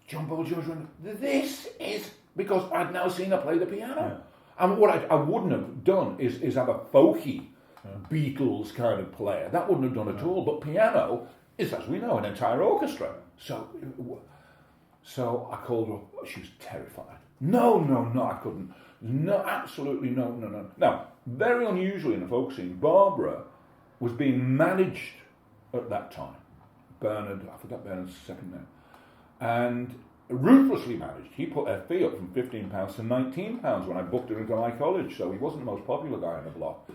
John Paul Jones, this is, because I'd now seen her play the piano. And what I wouldn't have done is have a folky Beatles kind of player. That wouldn't have done at all. But piano is, as we know, an entire orchestra. So I called her up. She was terrified. No, I couldn't. No, absolutely no. Now, very unusually in the folk scene, Barbara was being managed at that time. Bernard, I forgot Bernard's second name. And ruthlessly managed. He put her fee up from £15 to £19 when I booked her into my college, so he wasn't the most popular guy on the block.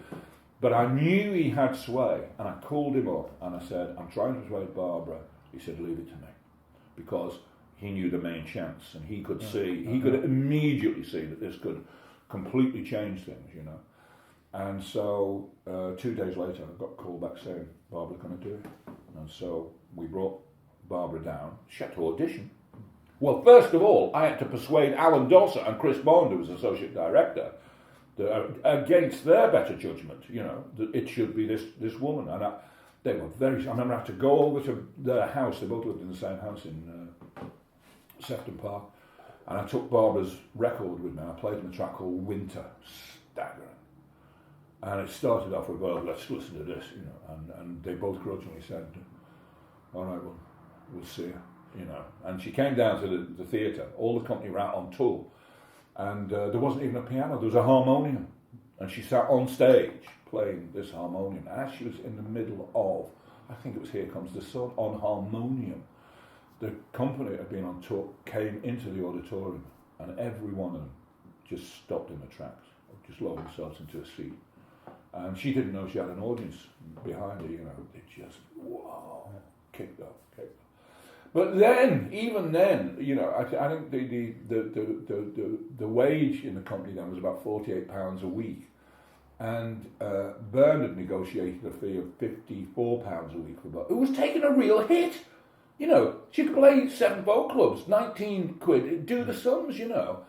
But I knew he had sway, and I called him up and I said, I'm trying to persuade Barbara. He said, leave it to me. Because he knew the main chance, and he could see, he could immediately see that this could completely change things, you know. And so 2 days later, I got a call back saying, Barbara's going to do it. And so we brought Barbara down. She had to audition. Well, first of all, I had to persuade Alan Dosser and Chris Bond, who was associate director, against their better judgment, you know, that it should be this woman. And they were very... I remember I had to go over to their house. They both lived in the same house in Sefton Park. And I took Barbara's record with me. I played them a track called Winter. Staggering. And it started off with, well, let's listen to this, you know. And they both grudgingly said, all right, well, we'll see her, you know. And she came down to the theatre. All the company were out on tour. And there wasn't even a piano, there was a harmonium. And she sat on stage playing this harmonium. And as she was in the middle of, I think it was Here Comes the Sun, on harmonium, the company that had been on tour came into the auditorium, and every one of them just stopped in their tracks, just lowered themselves into a seat. And she didn't know she had an audience behind her, you know. It just, wow, kicked off. But then, even then, you know, I think the wage in the company then was about £48 a week, and Bernard negotiated a fee of £54 a week for Barbara. It was taking a real hit, you know. She could play 7 folk clubs, 19 quid, do the sums, you know.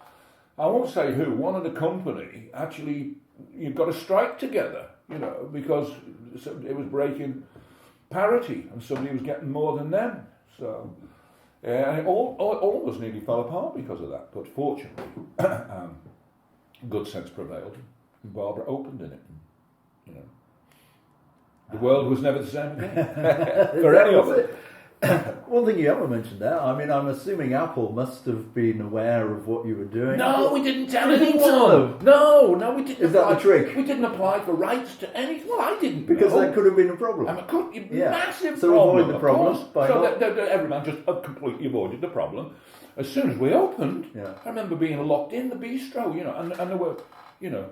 I won't say who. One of the company actually, you got a strike together, you know, because it was breaking parity, and somebody was getting more than them. So, and it almost nearly fell apart because of that. But fortunately, good sense prevailed. And Barbara opened in it. You know, the world was never the same again for any of it. One thing you haven't mentioned there, I mean, I'm assuming Apple must have been aware of what you were doing. No, we didn't tell anyone. No, we didn't. Is that the trick? We didn't apply for rights to anything. Well, I didn't. Because that could have been a problem. And it could, massive so problem. Avoid the problem. So everyone just completely avoided the problem. As soon as we opened, I remember being locked in the bistro, you know, and there were, you know,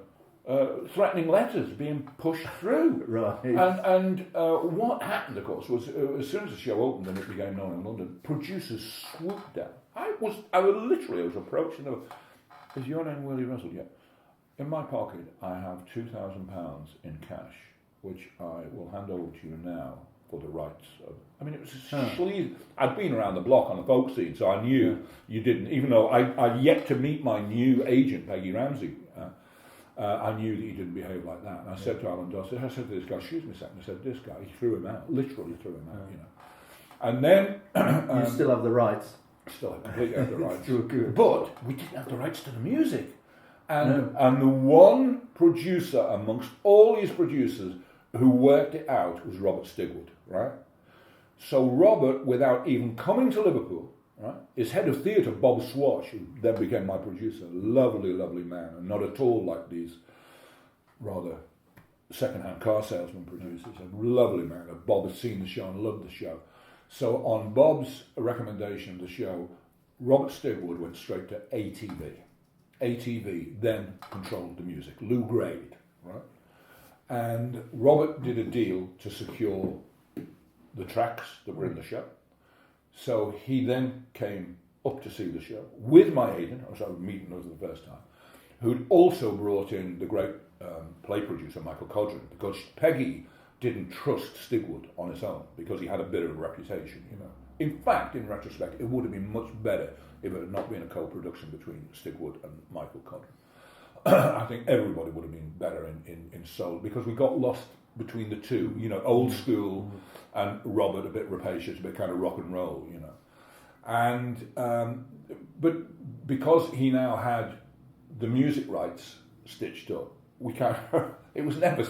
threatening letters being pushed through. Right. And what happened, of course, was as soon as the show opened and it became known in London, producers swooped down. I was approaching them. Is your name Willy Russell? Yeah. In my pocket, I have £2,000 in cash, which I will hand over to you now for the rights of. I mean, it was sleazy. I'd been around the block on the folk scene, so I knew you didn't. Even though I'd yet to meet my new agent, Peggy Ramsey. I knew that he didn't behave like that. And I said to Alan Dosser, I said to this guy, excuse me a second, I said, this guy, he threw him out, literally threw him out, you know. And then... you still have the rights. Still completely have the rights. Good. But we didn't have the rights to the music. And the one producer amongst all these producers who worked it out was Robert Stigwood, right? So Robert, without even coming to Liverpool, right, is head of theatre, Bob Swash, who then became my producer. Lovely, lovely man, and not at all like these rather second-hand car salesman producers. A lovely man. Bob had seen the show and loved the show. So on Bob's recommendation of the show, Robert Stigwood went straight to ATV. ATV then controlled the music. Lou Grade, right? And Robert did a deal to secure the tracks that were in the show. So he then came up to see the show with my agent, I was meeting her for the first time, who'd also brought in the great play producer Michael Codron, because Peggy didn't trust Stigwood on his own because he had a bit of a reputation, you know. In fact, in retrospect, it would have been much better if it had not been a co-production between Stigwood and Michael Codron. I think everybody would have been better in soul, because we got lost between the two, old school and Robert a bit rapacious, a bit kind of rock and roll, And but because he now had the music rights stitched up, it was never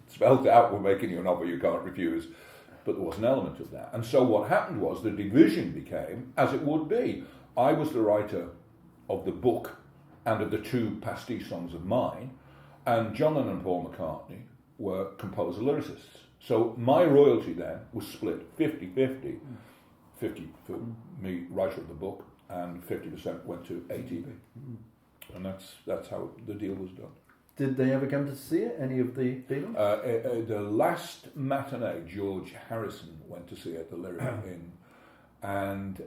spelled out, we're making you an offer you can't refuse, but there was an element of that. And so what happened was the division became, as it would be, I was the writer of the book and of the two pastiche songs of mine, and John Lennon and Paul McCartney were composer-lyricists. So my royalty then was split 50-50, 50 for me, writer of the book, and 50% went to ATB. And that's how the deal was done. Did they ever come to see it, any of the Beatles? The last matinee, George Harrison went to see it at the Lyric Inn, and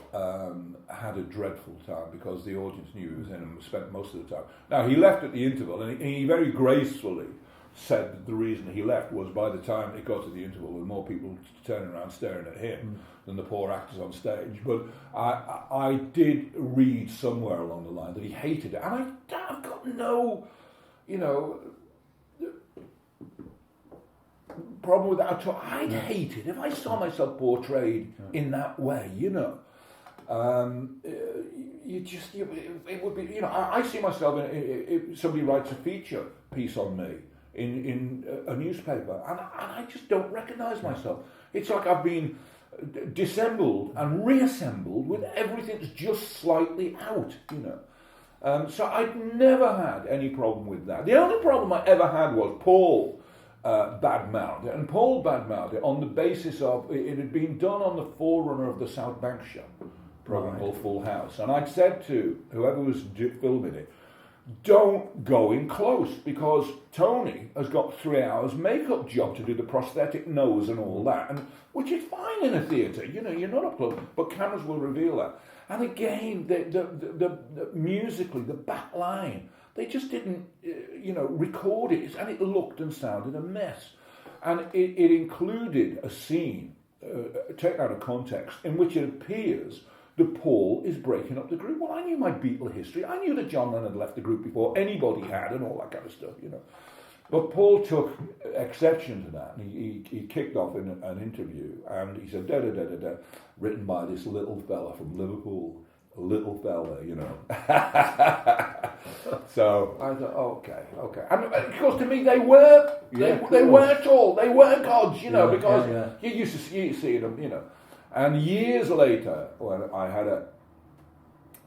had a dreadful time because the audience knew he was in and spent most of the time. Now, he left at the interval, and he very gracefully said that the reason he left was by the time it got to the interval, there were more people turning around staring at him than the poor actors on stage. But I did read somewhere along the line that he hated it, and I've got no, problem with that at all. I'd hate it if I saw myself portrayed in that way, It would be, I see myself if somebody writes a feature piece on me in a newspaper, and I just don't recognise myself. It's like I've been dissembled and reassembled with everything that's just slightly out, So I'd never had any problem with that. The only problem I ever had was Paul badmouthed it, and Paul badmouthed it on the basis of it had been done on the forerunner of the South Bank show program called Full House, and I'd said to whoever was filming it, don't go in close because Tony has got 3 hours makeup job to do the prosthetic nose and all that, and which is fine in a theatre, you're not up close, but cameras will reveal that. And again, the musically, the back line, they just didn't, record it, and it looked and sounded a mess. And it included a scene, taken out of context, in which it appears that Paul is breaking up the group. Well, I knew my Beatle history. I knew that John Lennon had left the group before anybody had, and all that kind of stuff, But Paul took exception to that, and he kicked off in an interview, and he said, da-da-da-da-da, written by this little fella from Liverpool. A little fella, So I thought, okay. And of course, to me, they were tall. They were gods, because you used to see them, And years later, when I had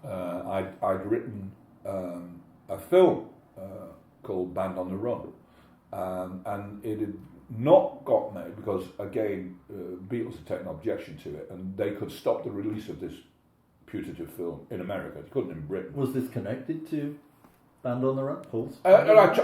I'd written a film called Band on the Run, and it had not got made because, again, Beatles had taken objection to it, and they could stop the release of this putative film in America. They couldn't in Britain. Was this connected to Band on the Run, Paul's? I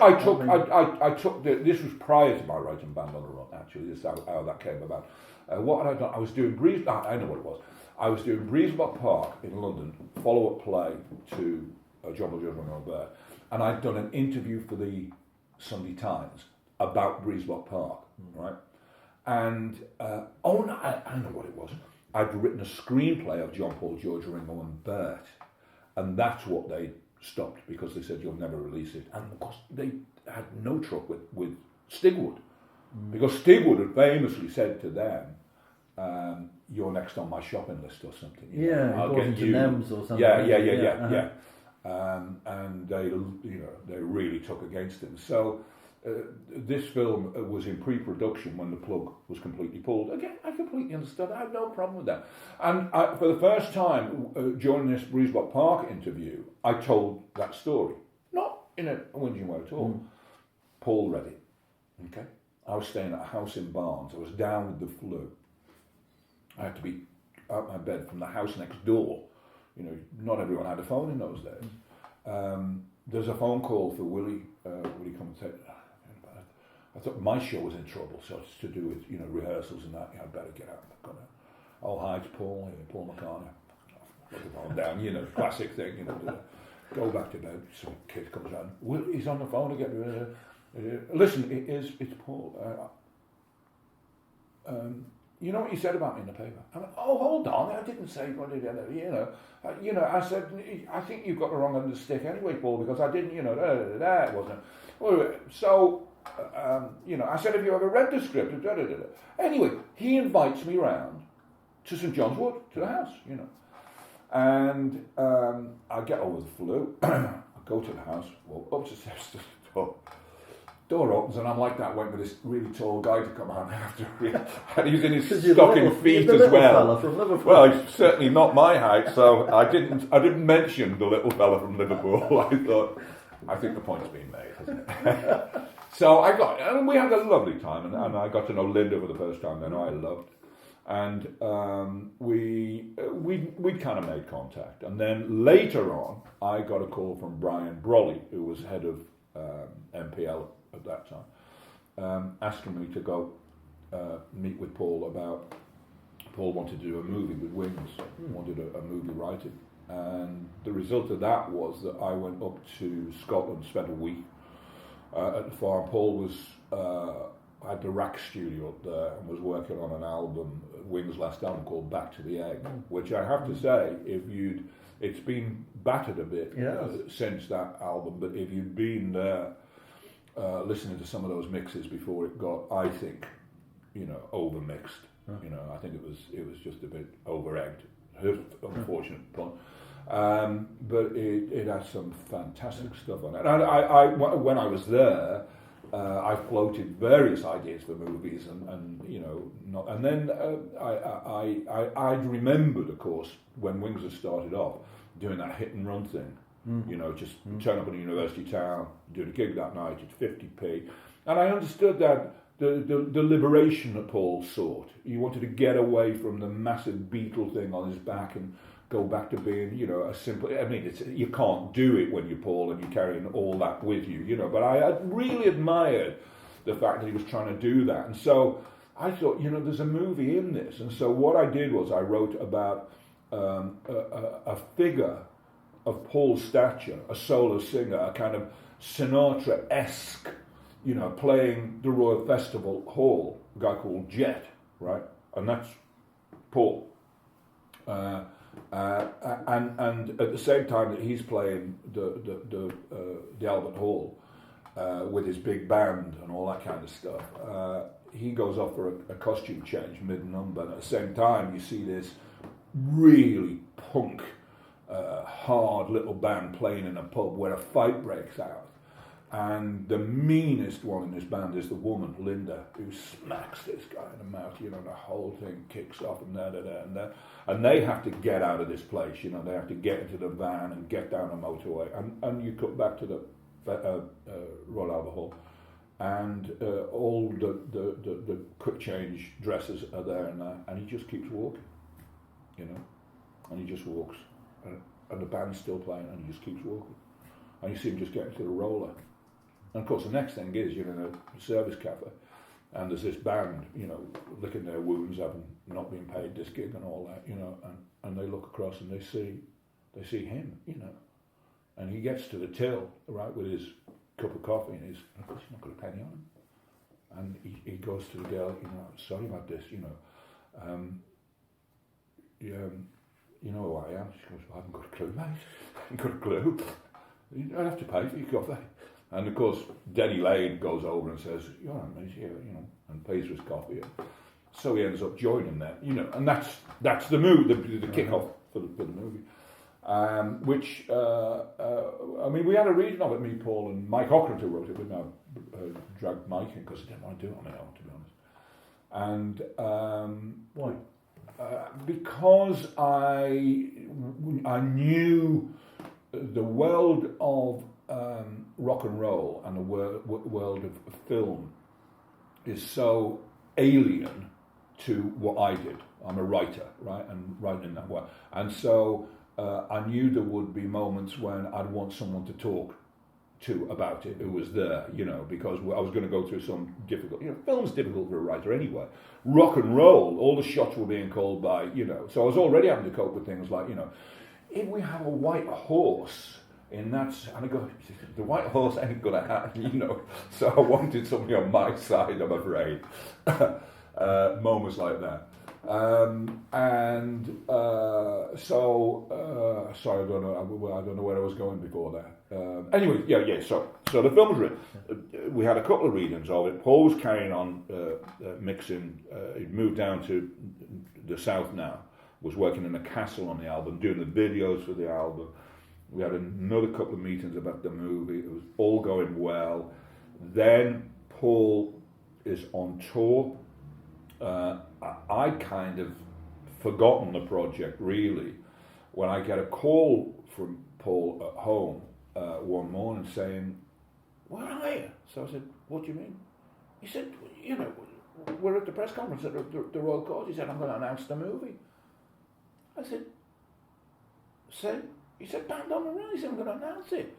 took this was prior to my writing Band on the Run. Actually, this is how that came about. What had I done? I was doing I know what it was. I was doing Merseybeat Park in London, follow-up play to John Paul Jones and Albert, and I'd done an interview for the Sunday Times about Merseybeat Park, right? And I know what it was. I'd written a screenplay of John Paul, George, Ringo and Bert, and that's what they stopped because they said you'll never release it. And of course they had no truck with Stigwood, because Stigwood had famously said to them, "You're next on my shopping list or something. I'll get you." Nems or something. Yeah. And they really took against him. So. This film was in pre-production when the plug was completely pulled. Again, I completely understood. I had no problem with that. And for the first time during this Merseybeat Park interview, I told that story. Not in a whinging way at all. Paul read it. Okay. I was staying at a house in Barnes. I was down with the flu. I had to be out my bed from the house next door. Not everyone had a phone in those days. There's a phone call for Willy. Willy come and say, I thought my show was in trouble, so it's to do with rehearsals and that. I'd better get out. Hi, it's Paul. Paul McCartney. Put the phone down. Classic thing. Go back to bed. Some kid comes out. He's on the phone again. Listen, it's Paul. You know what you said about me in the paper? I went, oh, hold on, I didn't say what did I said, I think you've got the wrong end of the stick anyway, Paul, because I didn't, it wasn't. So I said, have you ever read the script? Anyway, he invites me round to St John's Wood, to the house, And I get over the flu. I go to the house, walk up the steps to the door. Door opens and I'm like that, waiting for this really tall guy to come out after me. And he was in his stocking feet as well. Fella from Liverpool. Well, he's certainly not my height, so I didn't mention the little fella from Liverpool. I think the point's been made, hasn't it? So and we had a lovely time, and I got to know Linda for the first time then, who I loved. And we kind of made contact. And then later on, I got a call from Brian Brolly, who was head of MPL at that time, asking me to go meet with Paul about... Paul wanted to do a movie with Wings, wanted a movie writing. And the result of that was that I went up to Scotland, spent a week at the farm. Paul was... had the Rack studio up there and was working on an album, Wings' last album, called Back to the Egg, which I have to say, it's been battered a bit since that album, but if you'd been there listening to some of those mixes before it got, I think, over-mixed, I think it was just a bit over-egged, unfortunate pun. But it has some fantastic stuff on it. And I when I was there, I floated various ideas for movies, and then I'd remembered, of course, when Wings had started off, doing that hit and run thing. Just turn up in a university town, doing a gig that night at 50p, and I understood that the liberation that Paul sought. He wanted to get away from the massive Beatle thing on his back and go back to being, a simple... I mean, you can't do it when you're Paul and you're carrying all that with you, But I had really admired the fact that he was trying to do that. And so I thought, there's a movie in this. And so what I did was I wrote about a figure of Paul's stature, a solo singer, a kind of Sinatra-esque, playing the Royal Festival Hall, a guy called Jet, right? And that's Paul. And at the same time that he's playing the Albert Hall with his big band and all that kind of stuff, he goes off for a costume change mid-number. And at the same time, you see this really punk, hard little band playing in a pub where a fight breaks out. And the meanest one in this band is the woman, Linda, who smacks this guy in the mouth, the whole thing kicks off and and they have to get out of this place, they have to get into the van and get down the motorway. And you cut back to the Royal Albert Hall, and all the quick change dresses are there and he just keeps walking, and he just walks. And the band's still playing and he just keeps walking. And you see him just getting to the roller. And of course, the next thing is you're in a service cafe, and there's this band, licking their wounds, having not been paid this gig and all that, and they look across and they see him, and he gets to the till, right, with his cup of coffee, and of course, he's not got a penny on him, and he goes to the girl, sorry about this, you know who I am? She goes, well, I haven't got a clue, mate. I haven't got a clue. You don't have to pay for your coffee. And of course, Denny Lane goes over and says, you're all right, mate, here, and pays for his coffee. So he ends up joining them, and that's the move, the kick-off for the movie. Which, we had a reading of it, me, Paul, and Mike Ockran, who wrote it, but now dragged Mike in because he didn't want to do it on my own, to be honest. And why? Because I knew the world of rock and roll and the world of film is so alien to what I did. I'm a writer, right, and writing in that way. And so I knew there would be moments when I'd want someone to talk to about it who was there, because I was going to go through some difficult... film's difficult for a writer anyway. Rock and roll, all the shots were being called by, So I was already having to cope with things like, if we have a white horse in that... And I go, the white horse ain't going to happen, So I wanted somebody on my side, I'm afraid. Moments like that. Sorry, I don't know where I was going before that. Anyway, so So the film's written. We had a couple of readings of it. Paul was carrying on mixing. He'd moved down to the south now. Was working in a castle on the album, doing the videos for the album. We had another couple of meetings about the movie. It was all going well. Then Paul is on tour. I'd kind of forgotten the project, really, when I get a call from Paul at home one morning saying, "Where are you?" So I said, "What do you mean?" He said, "You know, we're at the press conference at the Royal Court." He said, "I'm going to announce the movie." I said, "Say?" He said, "Band on the Run." He said, "I'm going to announce it."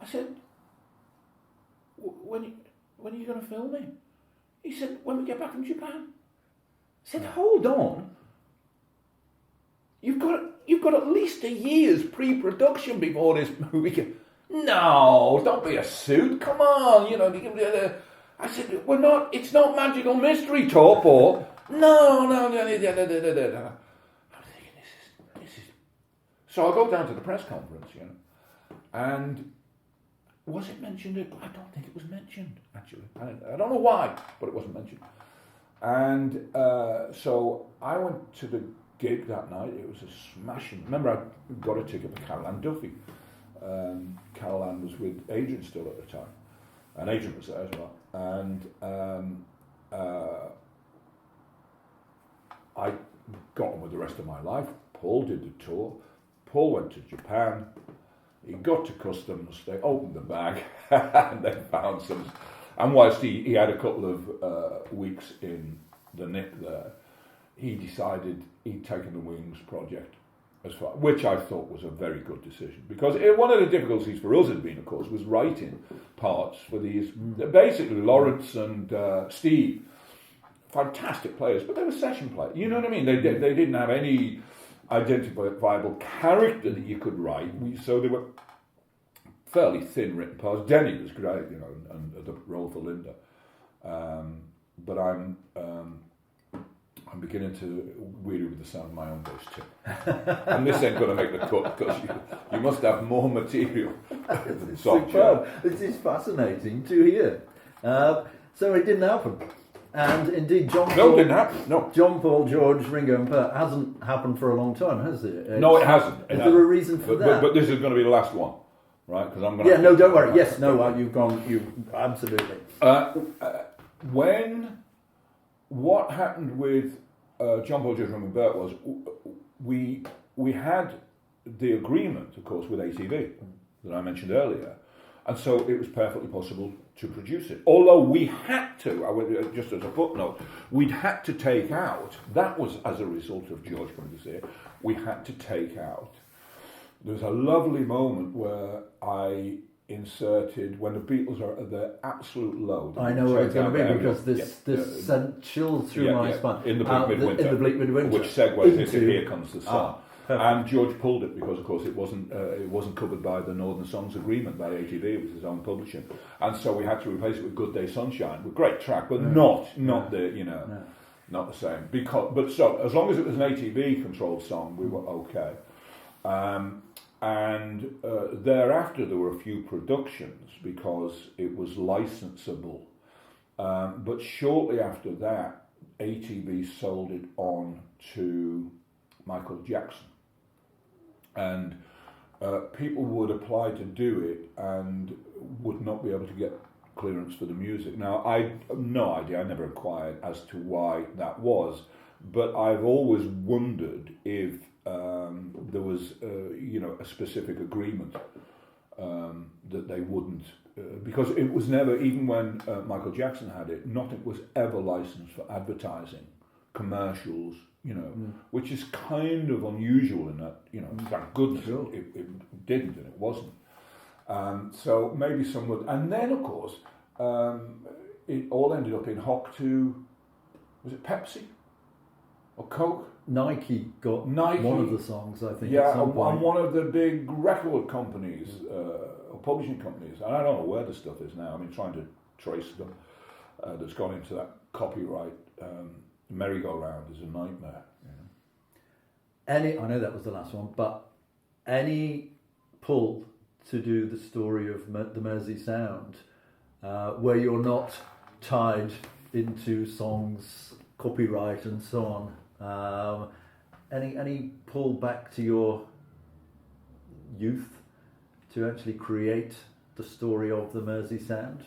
I said, when are you going to film it?" He said, "When we get back from Japan." I said, "Hold on. You've got at least a year's pre-production before this movie." "No, don't be a suit. Come on, you know." I said, it's not magical mystery tour, Paul. No. I'm thinking, this is. So I go down to the press conference, you know, and was it mentioned? I don't think it was mentioned, actually. I don't know why, but it wasn't mentioned. And so I went to the gig that night. It was a smashing. Remember, I got a ticket for Carol Ann Duffy. Carol Ann was with Adrian still at the time, and Adrian was there as well. And I got on with the rest of my life. Paul did the tour. Paul went to Japan. He got to customs. They opened the bag and they found some. And whilst he had a couple of weeks in the nick there, he decided he'd taken the Wings project as far, which I thought was a very good decision, because one of the difficulties for us had been, of course, was writing parts for these. Basically, Lawrence and Steve, fantastic players, but they were session players. You know what I mean? They didn't have any identifiable character that you could write. So they were fairly thin written parts. Denny was great, you know, and the role for Linda. But I'm beginning to weary with the sound of my own voice too. And this ain't going to make the cut, because you must have more material. Superb. This is fascinating to hear. So it didn't happen. And indeed, John didn't happen. No. John Paul, George, Ringo and Bert hasn't happened for a long time, has it? No, it hasn't. Is there a reason for that? But this is going to be the last one, right? Because I'm going to. Yeah, no, don't worry. Yes, no, absolutely. What happened with John Paul, George, Ringo and Bert was we had the agreement, of course, with ATV that I mentioned earlier, and so it was perfectly possible to produce it. Although we had to, just as a footnote, we'd had to take out, that was as a result of George coming to see it, we had to take out. There's a lovely moment where I inserted, when the Beatles are at their absolute low. I know where it's going to be, because this sent chills through my spine. In the bleak midwinter. In the bleak midwinter. Which segues into Here Comes the Sun. And George pulled it because, of course, it wasn't covered by the Northern Songs Agreement by ATV. It was his own publishing, and so we had to replace it with Good Day Sunshine, with great track, but not the same. But as long as it was an ATV controlled song, we were okay. And thereafter there were a few productions because it was licensable. But shortly after that, ATV sold it on to Michael Jackson. And people would apply to do it and would not be able to get clearance for the music. Now, I have no idea, I never inquired as to why that was, but I've always wondered if there was a specific agreement that they wouldn't, because it was never, even when Michael Jackson had it, nothing was ever licensed for advertising, commercials, which is kind of unusual in that, thank goodness it didn't and it wasn't. So maybe some would, and then of course it all ended up in hock to, was it Pepsi or Coke? Nike got one of the songs, I think. Yeah, at some point. And one of the big record companies or publishing companies, and I don't know where the stuff is now. I mean, trying to trace them, that's gone into that copyright merry-go-round is a nightmare. I know that was the last one, but any pull to do the story of the Mersey Sound, where you're not tied into songs, copyright and so on? Any pull back to your youth to actually create the story of the Mersey Sound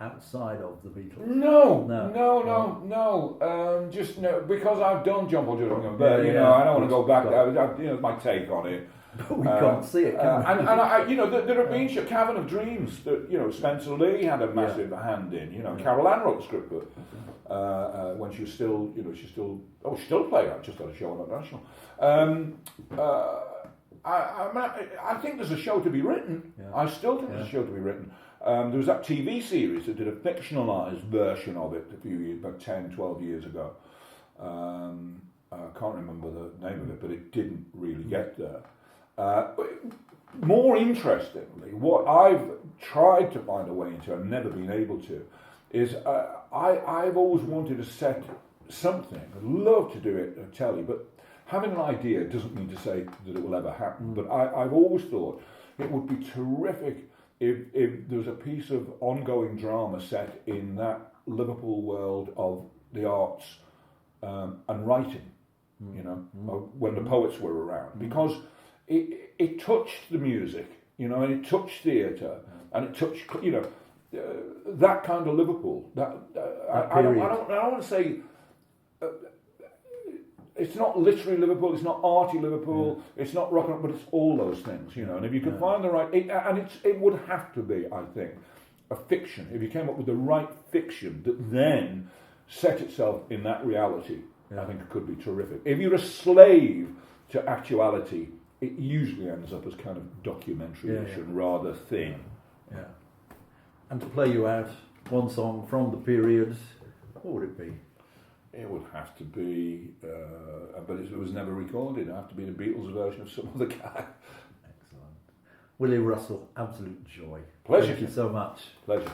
outside of the Beatles? No. Just no, because I've done John Paul Jones, but you know, I don't want to go back. You know, my take on it. But we can't see it, can we? And I, you know, there have been Cavern of Dreams that, you know, Spencer Lee had a massive hand in. You know, Carol Ann wrote the script, but when she was still, you know, she's still playwright, just got a show on the National. I think there's a show to be written. Yeah. I still think there's a show to be written. There was that TV series that did a fictionalised version of it a few years, about 10, 12 years ago. I can't remember the name of it, but it didn't really get there. More interestingly, what I've tried to find a way into and never been able to is I've always wanted to set something. I'd love to do it at telly, but having an idea doesn't mean to say that it will ever happen. But I've always thought it would be terrific if there was a piece of ongoing drama set in that Liverpool world of the arts and writing, you know, when the poets were around, because it touched the music, you know, and it touched theatre, and it touched, you know, that kind of Liverpool. I don't want to say it's not literary Liverpool, it's not arty Liverpool, it's not rock and roll, but it's all those things, you know. And if you can find the right, it would have to be, I think, a fiction. If you came up with the right fiction that then set itself in that reality, I think it could be terrific. If you're a slave to actuality, it usually ends up as kind of documentary-ish and rather thin. Yeah. And to play you out one song from the period, what would it be? It would have to be, but it was never recorded. It would have to be the Beatles version of some other guy. Excellent. Willy Russell, absolute joy. Pleasure. Thank you so much. Pleasure.